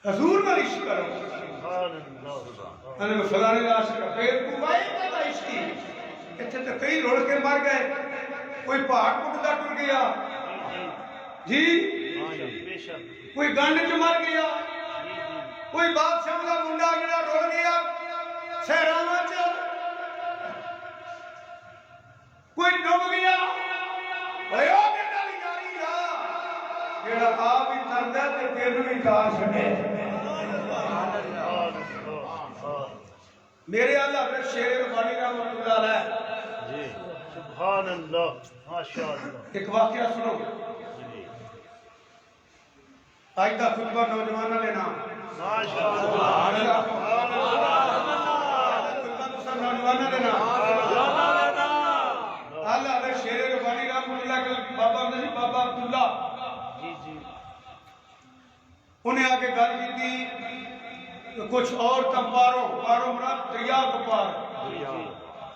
Speaker 2: حضور میں عشق کرو
Speaker 1: سبحان اللہ
Speaker 2: انا میں فلانے کا عاشق ہے پھر تو بھائی کا عشقی اتنے تو کئی رڑ کے مر گئے کوئی پہاڑ ٹوٹتا ٹر گیا جی
Speaker 1: بے شک
Speaker 2: کوئی گنڈ چ مر گیا کوئی بادشاہ کا منڈا جڑا رڑ گیا شہراں چ کوئی ڈوب گیا بھائی او میرا یاری آ جڑا آپ ہی کردا تے تینوں ہی کار چھڈے میرے اللہ حضرت شیر ربانی رحمۃ اللہ علیہ
Speaker 3: جی
Speaker 1: سبحان اللہ ماشاء اللہ
Speaker 2: ایک واقعہ سنو آج کا خطبہ نوجوانوں نے نام
Speaker 1: ماشاء اللہ
Speaker 2: خطبہ نوجوانوں نے نام اللہ حضرت شیر ربانی رحمۃ اللہ کے بابا نجیب بابا عبداللہ
Speaker 1: جی جی
Speaker 2: انہیں آگے گل کی تھی کچھ اور پاروں مراد دریا کو پار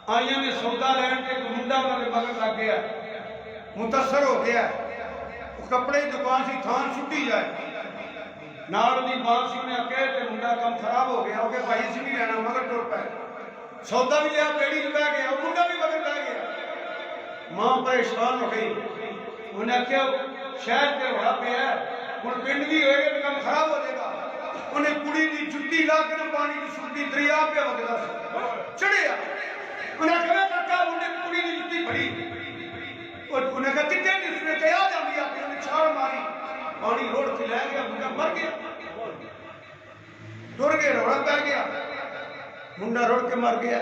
Speaker 2: آئیاں نے سودا لین کے منڈا انہوں نے مگر لگ گیا متاثر ہو گیا کپڑے کی دکان سی تھان چھٹی جائے نال دی بات سی انہیں کہے تے منڈا کم خراب ہو گیا کہ بھائی سی نہیں لینا مگر ٹر پائے سودا بھی لیا بیڑی بہ گیا منڈا بھی مگر بہ گیا ماں پریشان ہو گئی انہیں کہا شہر کے ہوا پہ ہے ہن پنڈ بھی ہوئے گا تو کم خراب ہو جائے گا انہیں کڑی دی جُتی لا کے پانی کی سُٹی دریا پہ وگدا سی چڑھیا انہیں کہا کاکا انہیں کڑی دی جُتی پڑی اور انہیں کہا کتنے نہیں اس نے کہا جاندی آپ نے چھاڑ ماری پانی روڑ کے لے گیا منڈا مر گیا ٹر گئے روڑا پہ گیا منڈا روڑ کے مر گیا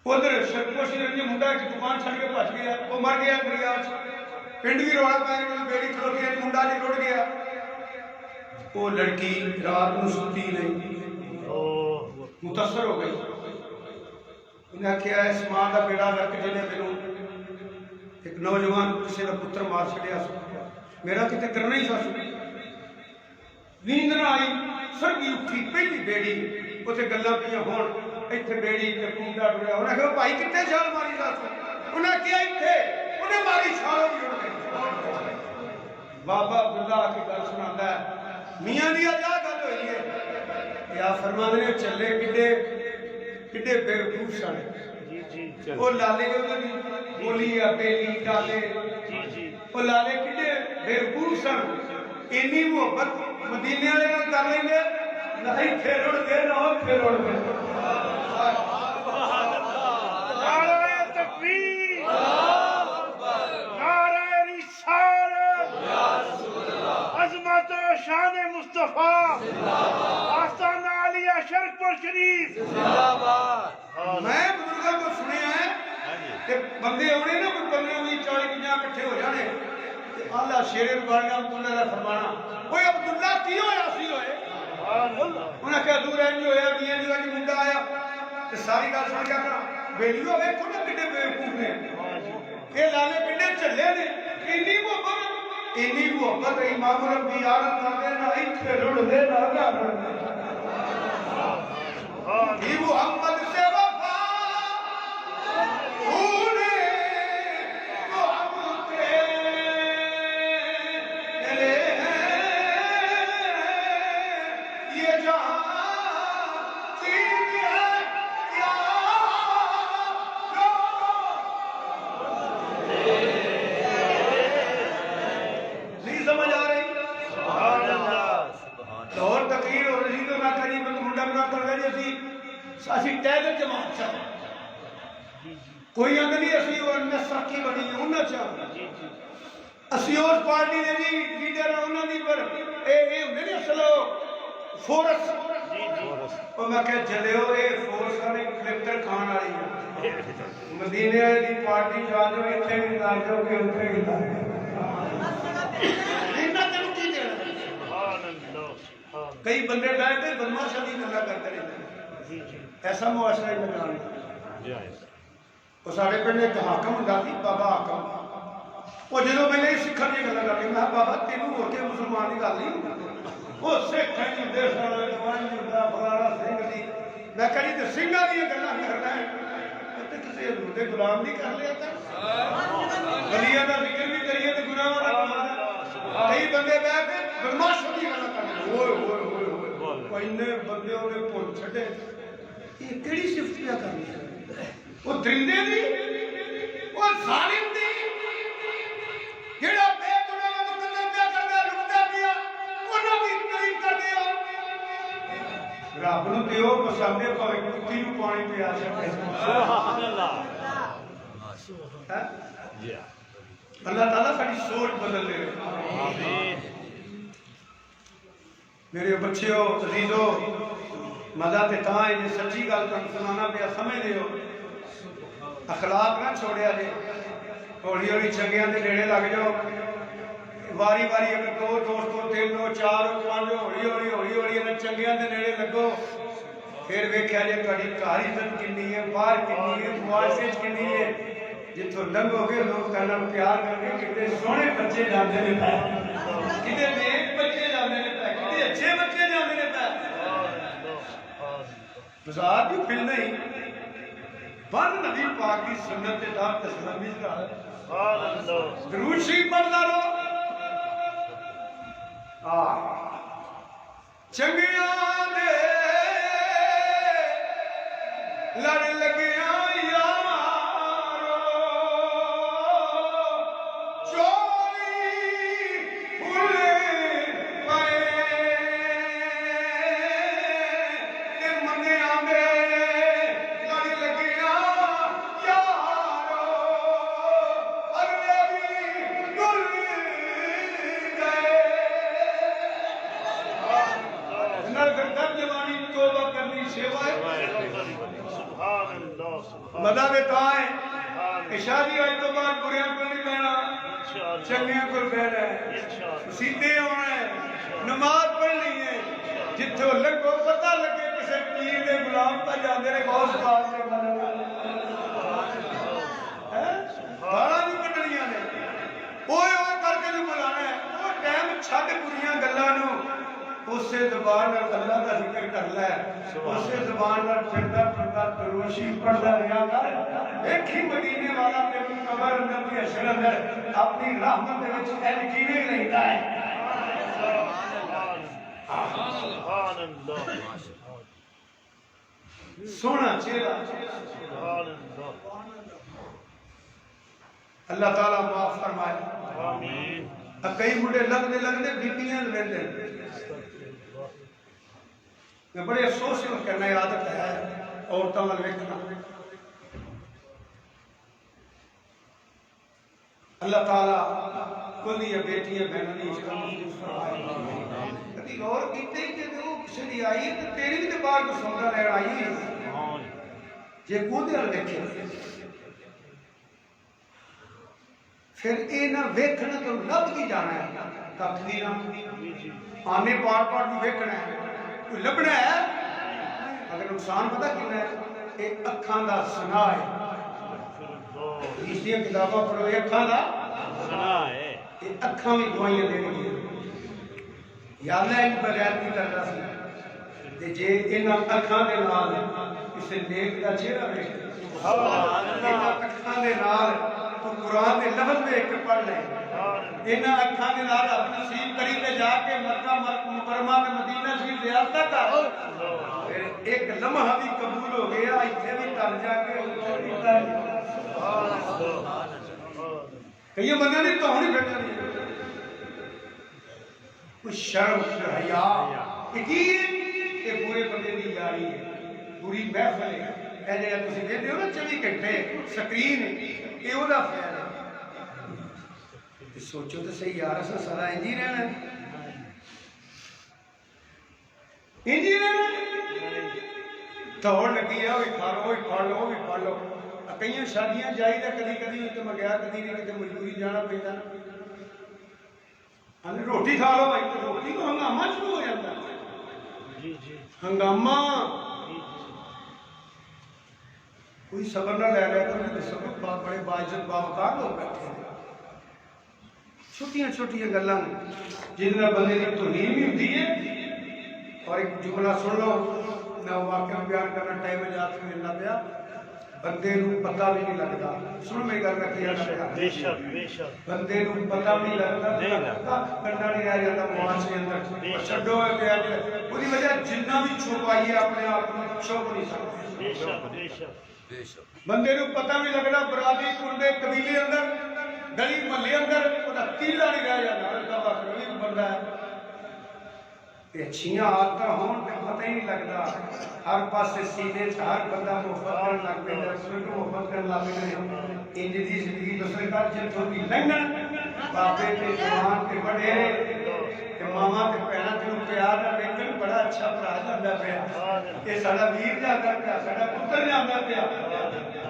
Speaker 2: ادھر کوشش رنجی منڈا کی دکان چھڑ کے بچ گیا وہ مر گیا دریا پنڈ بھی روڑا پہ گیا بیڑی کھلوتی ہے منڈا جی رڑ گیا وہ لڑکی رات میں سوتی نہیں متاثر ہو گئی انہیں کیا ہے اس ماں کا بیڑا گرک جنہیں مینوں ایک نوجوان کسی کا پتر مار چھڑیا میرا کتے کرنا ہی سا نیند نہ آئی سرگی اٹھی پہلی بیڑی اسے گلاں پہ ہون ایتھے بیڑی تے کنڈا ٹریا انہیں کہا بھائی کتنے چھال ماری سا انہیں کیا ایتھے انہیں ماری چھالوں بھی اڑ گئی بابا عبداللہ کی گل سناتا ہے میاں دیا جا گل ہوئی ہے یا فرمانے نے چلے کڈے بیوقوف سن
Speaker 1: جی جی
Speaker 2: وہ لالے بولی یا بیلی ڈالے وہ لالے کڈے بیوقوف سن اینی محبت مدینے والے نال کر لیں گے نہیں پھیرڑ دے نہ پھیرڑ دے
Speaker 1: نعرہ تکبیر نعرہ رسالت عظمت و شان مصطفیٰ آستانہ عالیہ شرف پر شریف
Speaker 2: میں بزرگوں کو سنیا ہے کہ بندے ہونے نا کوئی 15-20-40-50 کٹھے ہو جانے اللہ شیر ربانی عبداللہ نے فرمانا کوئی عبداللہ کی ہویا سی ہوئے انہیں کہا دور اینج ہویا میاں جو ہے منڈا آیا تو ساری گل سن کیا کرا بیلیو ویکھو نا کڈے بیوقوف نے یہ لالے کڈے چلے نے اینی محبت امام الانبیاء کرتے نہ ایتھے رڑ دے نہ اگا رڑ دے یہ محمد سے وفا اونے محمد تیرے یہ جہاں چیز ہے یا نہیں سمجھ آ رہی لاہور تقریر ہو رہی تو میں کری منڈا بنا کر گئی اسی ٹیگر جماعت چاہ کوئی اندر نہیں اسی وہ اندر ساکی بنی ہے انہاں چاہ اسی اس پارٹی نے جی لیڈر انہوں نے پر اے میرے اصلو فورس اور میں کہا جلے ہو اے فورس نے کلکٹر کھان آئی ہے مدینے دی پارٹی جان جو اتھے بھی دار جو کہ اتھے بھی دار کئی بندے بیٹھتے بدماشا نہیں کرنا کرتے رہتے ایسا معاشرہ ہی لگانا وہ سارے پنڈ ایک حاکم ہوندا سی بابا حاکم وہ جدوں میں نہیں سکھا دی گل کرتے میں بابا تینوں ہو کے مسلمان کی گل نہیں وہ سکھ ہے جی دیش والے جوان جی دا فلانا سنگھ دی میں کہی تے سنگھاں دی گلاں کرنا ہے تے کسی حضور دے غلام نہیں کر لیا تھا ولیاں دا ذکر بھی کریے تے گناہاں دا کمانا کئی بندے بیٹھ کے بدماشوں دی گلاں کرتے اوئے ہوئے ہوئے ہوئے کوئنے بندے نے بھول چھڈے یہ کیڑی صفت پیا کرنی وہ درندے دی وہ ظالم دی جڑا بے گناہ نوں قتل پیا کردا لٹدا پیا انہاں دی تعریف کر دیا رب نوں دیو بساندے پاوے کتی نوں پانی پیا چھڈے
Speaker 3: سبحان اللہ
Speaker 2: اللہ تعالیٰ ساری سوچ بدل دے
Speaker 3: آمین
Speaker 2: میرے بچیو عزیزو مزہ تے تاں ہے جے سچی گل تم سنانا پیا سمجھ دیو اخلاق نہ چھوڑیا جے ہولی ہولی چنگیاں دے نیڑے لگ جاؤ واری واری اگر دو دوستوں تین دو چار پانچ ہولی ہولی ہولی ہولی انہیں چنگیاں دے نیڑے لگو پھر ویکھیا جے تہاڈی گھر عزت کنی ہے باہر کنی ہے معاشرے کنی ہے جتوں لنگو گے لوگ کہنا پیار کر کے کتنے سونے بچے جاندے نے پے کتنے نیک بچے جاندے نے پے کتنے اچھے بچے جاندے نے پے بازار بھی پھل نہیں بن نبی پاک کی سنت کے تحت اسلامی کا درود شریف پڑھدا رہو چنگیاں دے لڑ لگیاں مدہ دے تائیں شادی آج تو بعد بریاں کو نہیں بہنا چنگیاں کو بہنا ہے سیدھے ہونا ہے نماز پڑھنی ہے جتھے لگو پتہ لگے کسے پیر دے غلام تا جاندے نے غوث پاک نے بننا گالاں بھی کڈنیاں نے اوئے اوئے کر کے نہیں بلانا ہے وہ ٹائم چھڈ بریاں گلاں نوں اسے زبان اور اللہ کا ذکر کر لے اسے زبان اور پھردا پھردا دروشی پڑھدا رہیا کر ایک ہی مدینے والا اپنی قبر اندر کی حشر اندر اپنی رحمت دے وچ ایج کیویں رہندا ہے
Speaker 3: سبحان اللہ
Speaker 2: سونا چہرہ
Speaker 3: سبحان اللہ
Speaker 2: اللہ تعالیٰ معاف فرمائے
Speaker 3: آمین
Speaker 2: کئی بڑے لگنے لگنے بیٹیاں لیندے میں بڑے افسوس کرنا عادت ہے عورتوں وال ویکھنا اللہ تعالیٰ کل یہ بیٹیاں بہنوں کی عشق محفوظ فرمائے کبھی غور کیتے کہ وہ کسی دی آئی ہے تو تیری بھی تو باہر کو سودا لے آئی ہے جے کودے وال ویکھے پھر اے نہ ویکھنا تو لب کی جانا ہے کٹ دی نہ آنے پار پار بھی ویکھنا ہے کوئی لبنا ہے اگر نقصان پتہ کتنا ہے ایک اکھاں دا سنا ہے اس لیے کتاباں پڑھو یہ اکھاں دا
Speaker 3: سنا ہے
Speaker 2: یہ اکھاں بھی دعائیں دے رہی ہیں یا اللہ ان بغیر کی کرتا سی تے جے انہاں اکھاں دے نال کسے نیک دا چہرہ ویکھ سبحان اللہ اکھاں دے نال تو قرآن دے لفظ دیکھ کے پڑھ لیں انہاں اکھاں دے نال اپنی نصیب کری تے جا کے مکہ مکرمہ تے مدینہ شریف زیارت کر پھر ایک لمحہ بھی قبول ہو گیا ایتھے بھی کر جا کے اوتھے بھی کر کئی بندے نے تو نہیں بیٹھا نہیں کوئی شرم حیا یقین کہ پورے بندے دی یاری ہے پوری محفل ہے اے جڑا تسی ویکھدے ہو نا 24 گھنٹے سکرین اے او دا فیل ہے سوچو تو صحیح یار اساں سارا انج ہی رہنا انج ہی رہنا دوڑ لگی ہے وہ کھا لو وہ پڑھ لو وہ پڑھ لو کئی شادیاں جائی دا کدی کدی تو میں گیا کدی نہیں کہ مجبوری جانا پیندا ہمیں روٹی کھا لو بھائی تو روٹی تو ہنگامہ شروع ہو جاتا ہے
Speaker 3: جی جی
Speaker 2: ہنگامہ کوئی صبر نہ لے رہا تو سبق بڑے باعزت باوقار لوگ بیٹھے ہیں چھوٹیاں چھوٹیاں گلاں جن میں بندے کی ترغیب بھی ہوتی ہے اور ایک جملہ سن لو میں واقعہ بیان کرنا ٹائم میں جات سے ملنا پیا بندے نو پتہ بھی نہیں لگتا سنو میری گل میں کیا
Speaker 3: بے شک بے شک
Speaker 2: بندے نو پتہ بھی نہیں لگتا کنڈا نہیں رہ جاتا معاشرے اندر چھڈو پیا وہی وجہ جنہ بھی چھپائیے اپنے آپ کو چھپ نہیں سکتے
Speaker 3: بے شک بے شک
Speaker 2: بندے نو پتہ بھی لگنا برادری کنڈے قبیلے اندر گلی محلے اندر وہ تیلا نہیں رہ جاتا کوئی بندہ ہے اچھیاں عادتیں ہون تے پتہ ہی نہیں لگتا ہر پاسے سینے ہر بندہ محبت کرن لگ پہ رسول کو محبت کرن لگ پہ انج دی زندگی بسر کر جتوں دی لنگن بابے تے جوان تے بڑے تے ماما تے بہناں تے پیار نال ویکھن بڑا اچھا بھرا جاندا پیا اے ساڈا ویر جاندا پیا ساڈا پتر جاندا پیا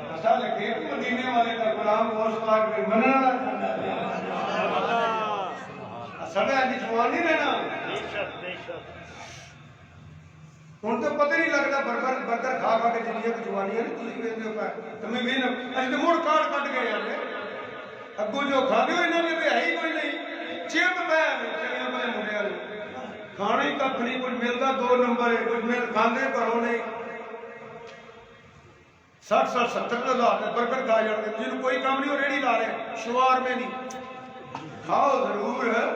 Speaker 2: پتہ لگے کہ مدینے والے دا غلام غوث پاک دے منن والا جاندا پیا ساڈا اج جوان نہیں رہنا ہوں تو پتہ نہیں لگتا برگر کھا کھا کے جنیاں جوانی ہے تھی تمہیں بھی اچھے مڑ کاٹ کٹ گئے یار اگوں جو کھانے ہو انہوں نے تو ہے ہی کوئی نہیں چپ پہ چڑیاں پہ منڈے والے کھانا ہی کھ نہیں کچھ ملتا 2 نمبر ہے کچھ مل کھانے گھروں نہیں 60 70 ہزار برگر کھا جاتے جن کوئی کام نہیں ہو ریڑھی لا رہے شوار میں نہیں کھاؤ ضرور ہے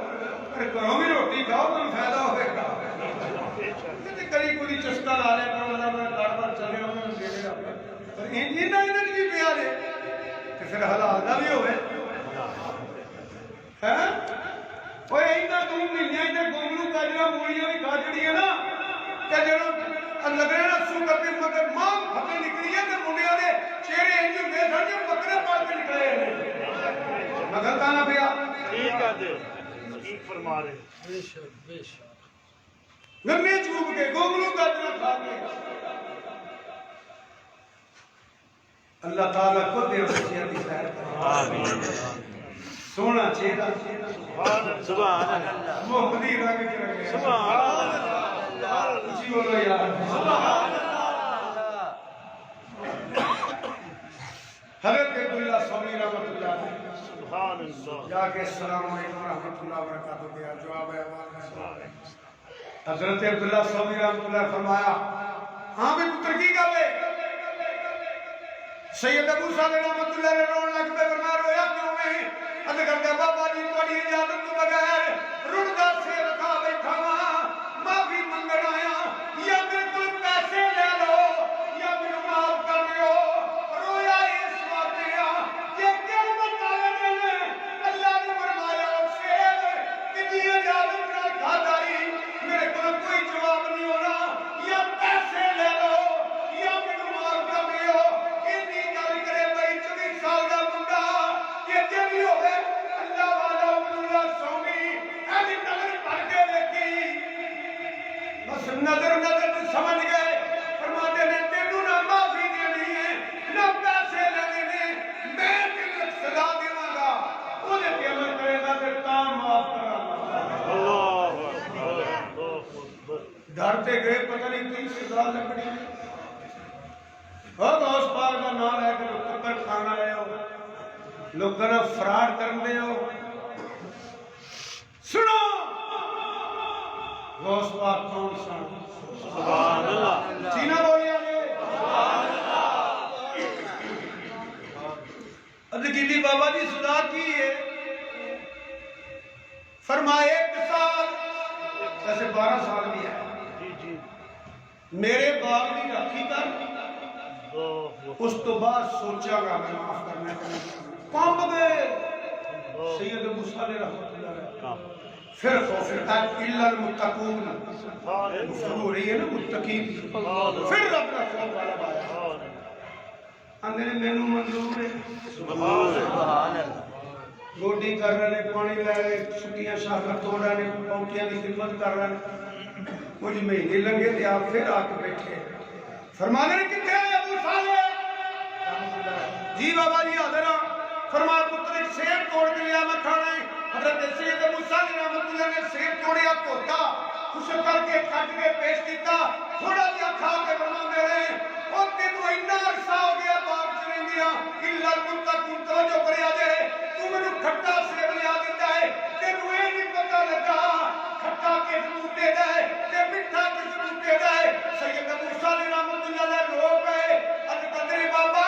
Speaker 2: گھروں بھی روٹی کھاؤ تو فائدہ ہوئے گا کئی کوئی چسکا لا لیا کرو اللہ میں کاروبار چلے انہوں نے دے دے گا پر انہوں نے بھی پیا دے کہ پھر حلال نہ بھی ہوئے ہیں وہ اینا 2 مہینے ادھر گونگلو کاجرا موڑیاں بھی کھا چڑی ہے نا کہ جنہوں لگنے نا سو کرتے مگر ماں پھٹے نکلی ہے کہ منڈیا دے چہرے انجو بے سر جو بکرے پال کے نکلے ہیں مگر کانا پیا
Speaker 3: ٹھیک ہے دے ٹھیک فرما رہے
Speaker 4: بے شک بے شک
Speaker 2: گنے چوب کے گونگلو کاجرا کھا کے اللہ تعالیٰ کو دے بچیاں دی خیر
Speaker 3: آمین
Speaker 2: سونا چہرہ
Speaker 3: سبحان اللہ
Speaker 2: محمدی رنگ کے رکھے
Speaker 3: سبحان اللہ
Speaker 2: اسی بولو یار
Speaker 3: سبحان
Speaker 2: حضرت عبداللہ صبری رحمت اللہ علیہ
Speaker 3: سبحان اللہ
Speaker 2: جا کے السلام علیکم رحمت اللہ وبرکاتہ دیا جواب ہے حضرت عبداللہ صبری رحمت اللہ فرمایا ہاں بھی پتر کی گل ہے سید ابو صالح رحمت اللہ نے رون لگ پہ فرمایا رویا کیوں نہیں ادھ کرتے بابا جی تھوڑی اجازت تو بغیر رڑدا سے رکھا بیٹھا معافی منگن آیا یا میرے کو پیسے لے لو یا میرے معاف کر دیو رویا اس واسطے کہ قیامت والے دن اللہ نے فرمایا شیر کہ جی اجازت نہ کھاتا ہی میرے کو کوئی جواب نہیں ہونا یا پیسے لے لو یا میرے معاف کر دیو اتنی گل کرے بھائی 24 سال کا بندہ یہ تے بھی ہوئے اللہ والا عبداللہ سومی ایسی نظر پڑھ کے دیکھی بس نظر تو سمجھ گئے فرماتے نے تینوں نہ معافی دینی ہے نہ پیسے لینے نے میں تینوں سزا دیواں گا وہ نے قیامت کرے گا پھر کام معاف کرا
Speaker 3: اللہ اکبر
Speaker 2: ڈرتے گئے پتہ نہیں کی سزا لگنی اور غوث پاک کا نام لے کے ٹکر کھانا آئے ہو لوگوں نے فراڈ کرنے ہو سنو غوث پاک کون سن
Speaker 3: سبحان اللہ
Speaker 2: سینہ بولیا نے ادھ کی بابا جی سزا کی ہے فرمائے 1 سال ایسے 12 سال بھی ہے
Speaker 3: جی جی
Speaker 2: میرے باغ کی راکھی کر
Speaker 3: اللہ
Speaker 2: اس تو بعد سوچا گا میں معاف کرنا کام گئے سید ابو صالح رحمت اللہ علیہ پھر خوف الا المتقون گفتگو ہو رہی ہے نا متقین پھر اپنا خوف والا بایا اندر مینو منظور ہے
Speaker 3: سبحان اللہ
Speaker 2: گوڈی کر رہے ہیں پانی لے رہے چھٹیاں شاخر توڑ رہے ہیں پونکیاں کی خدمت کر رہے ہیں کچھ مہینے لنگے تھے آپ پھر آ کے بیٹھے فرمانے کتنے ہیں ابو صالح جی بابا جی حاضر فرما پتر ایک سیب توڑ کے لیا میں کھانا ہے حضرت سید ابو صالح رحمت اللہ نے سیب توڑیا توتا خشک کر کے کٹ کے پیش کیتا تھوڑا جہا کھا کے فرما دے رہے اور تینوں اتنا عرصہ ہو گیا باغ چ رہندیاں الا المتقون توجہ کریا جے تو مینوں کھٹا سیب لیا دیتا ہے تینوں یہ نہیں پتہ لگا کھٹا کس بوٹے دا ہے تے میٹھا کس بوٹے دا ہے سید ابو صالح رحمت اللہ نے رو پے اج قدر بابا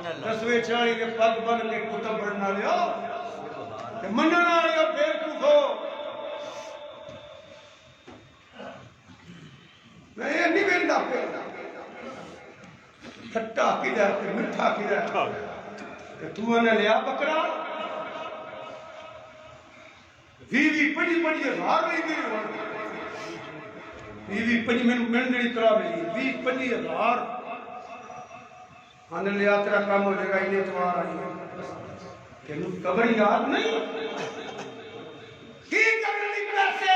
Speaker 2: دسویں چالی کے پگ بن کے کتب بڑھنا لیا مننا لیا پھر کفو میں یہ نہیں بیندا پھر کھٹا کدھر تے میٹھا کدھر تے تو نے لیا بکرا 20-25 ہزار نہیں دی بیوی منڈی طرح ملی 20-25 ہزار ہن لیا تیرا کام ہو جائے گا انہیں اتوار آئی ہے تینوں قبر یاد نہیں کی کرنے لی پیسے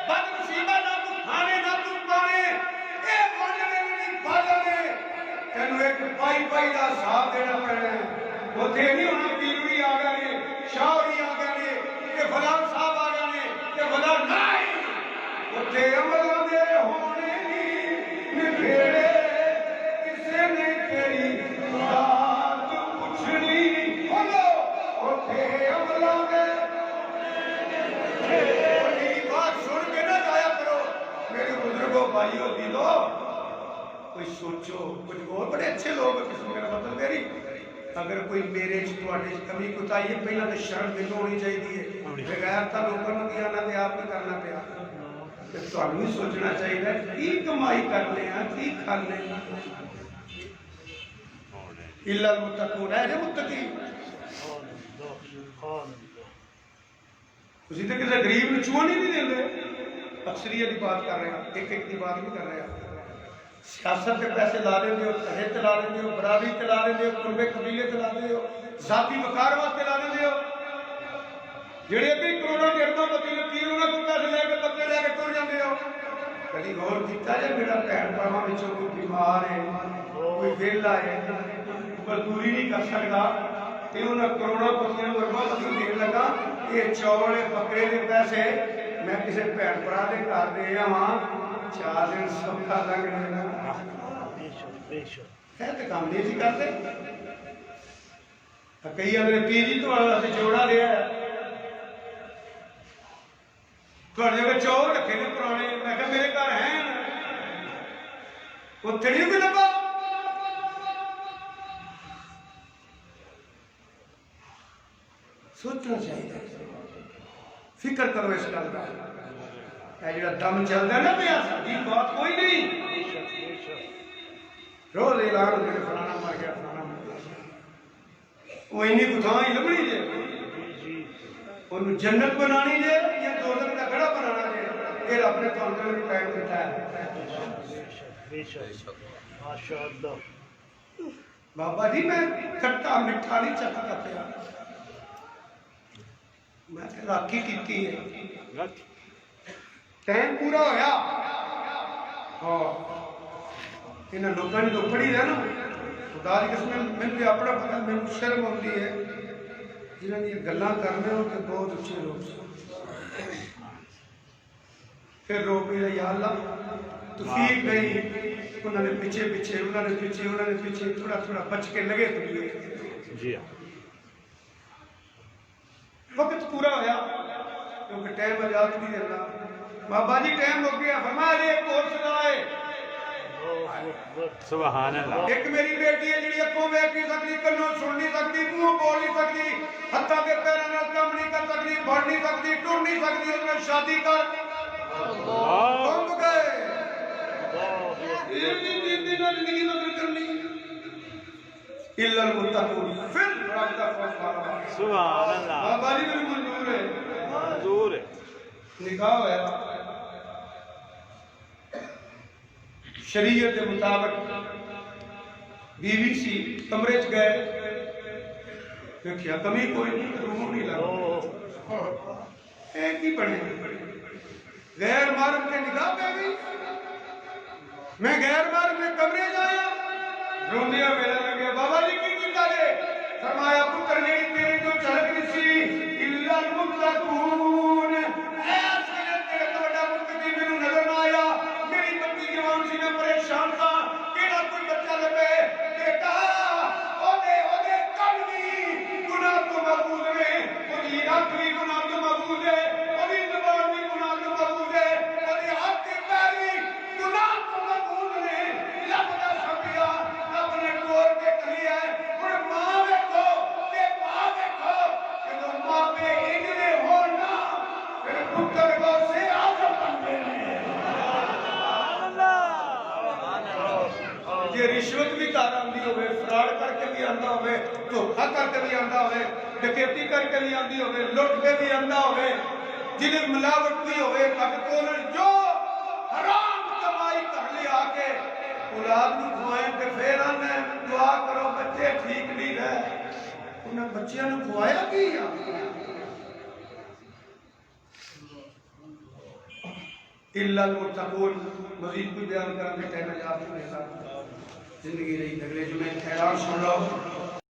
Speaker 2: بد نصیبہ نہ تو کھانے نہ تو پانے اے وانجنے نہیں بھاجنے تینوں ایک پائی دا حساب دینا پڑنا ہے وہ تھے نہیں ہونا پیروی آ گئے شاوری آ گئے کہ فلان صاحب آ گئے کہ فلان نہیں اتھے عملہ دے ہونے نکھیڑے کسے نے تیری بات پوچھنی بولو اتھے عملہ دے میری بات سن کے نہ جایا کرو میرے بزرگوں بھائیوں دیدو کوئی سوچو کچھ اور بڑے اچھے لوگ کسی میرا مطلب میری اگر کوئی میرے چتواٹے کمی کتائی ہے پہلا تو شرم دل ہونی چاہیے بغیر تا لوگوں نے دیا نہ دے آپ کو کرنا پیا تو ہم بھی سوچنا چاہیے کی کمائی کرنے ہیں کی کھانے ہیں اللہ المتقون ہے متقی اسی طرح کسی غریب نے چوانی نہیں دے دے اکثریت کی بات کر رہے ہیں ایک کی بات نہیں کر رہے ہیں سیاست کے پیسے لا دیں ہو تہے چلا دیں ہو برادری چلا دیں ہو کنبے قبیلے چلا دیں ہو ذاتی وقار واسطے لا دیں ہو جڑے بھی کروڑوں کے ارباں قبیلے پیر انہاں کو پیسے لے کے بکرے لے کے ٹر جاندے ہو کبھی غور کیتا جے میرا بہن بھراواں وچوں کوئی بیمار ہے کوئی ویلا ہے مزدوری نہیں کر سکدا تے انہاں کروڑوں قبیلے نوں ارباں قبیلے دین لگا یہ چول بکرے دے پیسے میں کسی بہن بھرا دے گھر دے آواں 4 دن سوکھا لگ رہا ہے تو کام نہیں سی کرتے کئی اگر پیر جی تو سے جوڑا لیا ہے تھوڑے جگہ چور رکھے نے پرانے میں کہا میرے گھر ہیں اتنے نہیں کوئی لگا سوچنا چاہیے فکر کرو اس گل کا یہ جڑا دم چلتا ہے نا پیا ساری بات کوئی نہیں روز اعلان ہوتے ہیں فلانا مر گیا فلانا مر گیا وہ اینی کو تھاں ہی لبنی جے انہوں جنت بنانی جے یا دوزخ کا گڑا بنانا جے یہ اپنے کانٹر میں ٹائم دیتا ہے بابا جی میں کھٹا مٹھا نہیں چکھتا پیا میں کہ راکھی کیتی ہے ٹائم پورا ہویا ہاں انہاں لوگاں نے تو پڑھی ہے نا خدا کی قسم میں بھی اپنا پتہ میں شرم ہوتی ہے جنہاں نے یہ گلاں کرنے ہو کہ بہت اچھے لوگ پھر رو پہ یا اللہ توفیق نہیں انہوں نے پیچھے تھوڑا تھوڑا بچ کے لگے تو
Speaker 3: جی
Speaker 2: وقت پورا ہویا کیونکہ ٹائم آزاد نہیں دینا بابا جی ٹائم ہو گیا فرمایا ایک اور سنائے
Speaker 3: سبحان اللہ
Speaker 2: ایک میری بیٹی ہے جڑی اکھوں ویکھ نہیں سکتی کنوں سن نہیں سکتی منہوں بول نہیں سکتی ہتھاں دے پیراں نال کم نہیں کر سکتی بڑھ نہیں سکتی ٹر نہیں سکتی اس نے شادی کر گم گئے زندگی نظر کرنی الا المتقون پھر رب کا خوف
Speaker 3: سبحان اللہ
Speaker 2: بابا جی میری منظور ہے
Speaker 3: منظور ہے
Speaker 2: نکاح ہوا شریعت کے مطابق بیوی سی کمرے چ گئے دیکھیا کمی کوئی نہیں روح نہیں لگا ایک ہی بنے غیر محرم کے نکاح پہ گئی میں غیر محرم کے کمرے جایا روندیا میرا لگیا بابا جی کی کیتا جے فرمایا پتر میری تیری جو جھلک نسی الا المتقون ایسے تیرے تو بڑا متقی مینوں نظر نہ آیا میری بچی جوان سی میں پریشان تھا کیڑا کوئی بچہ لگے بیٹا اودے کلمی گناہ تو محفوظ ہے اودی آخری گناہ تو محفوظ ہے اودی زبان بھی گناہ تو محفوظ ہے اودی ہاتھ کی پیری گناہ تو محفوظ ہے رب دا شکریہ رب نے کور کے کلی ہے جے رشوت بھی گھر آندی ہوئے، فراڈ کر کے بھی آندا ہوئے، دھوکا کر کے بھی آندا ہوئے، ڈکیتی کر کے بھی آندی ہوئے، لٹ کے بھی آندا ہوئے، جنہیں ملاوٹ بھی ہوئے، تاکہ انہیں جو حرام کمائی کر لے آ کے اولاد نو کھوائیں کہ پھر آنے دعا کرو بچے ٹھیک نہیں رہے، انہیں بچیاں نو کھوایا کی الا المتقون. مزید کوئی بیان کرنے ٹائم ہے آپ کے ساتھ زندگی رہی اگلے جمعے خیران سن لو.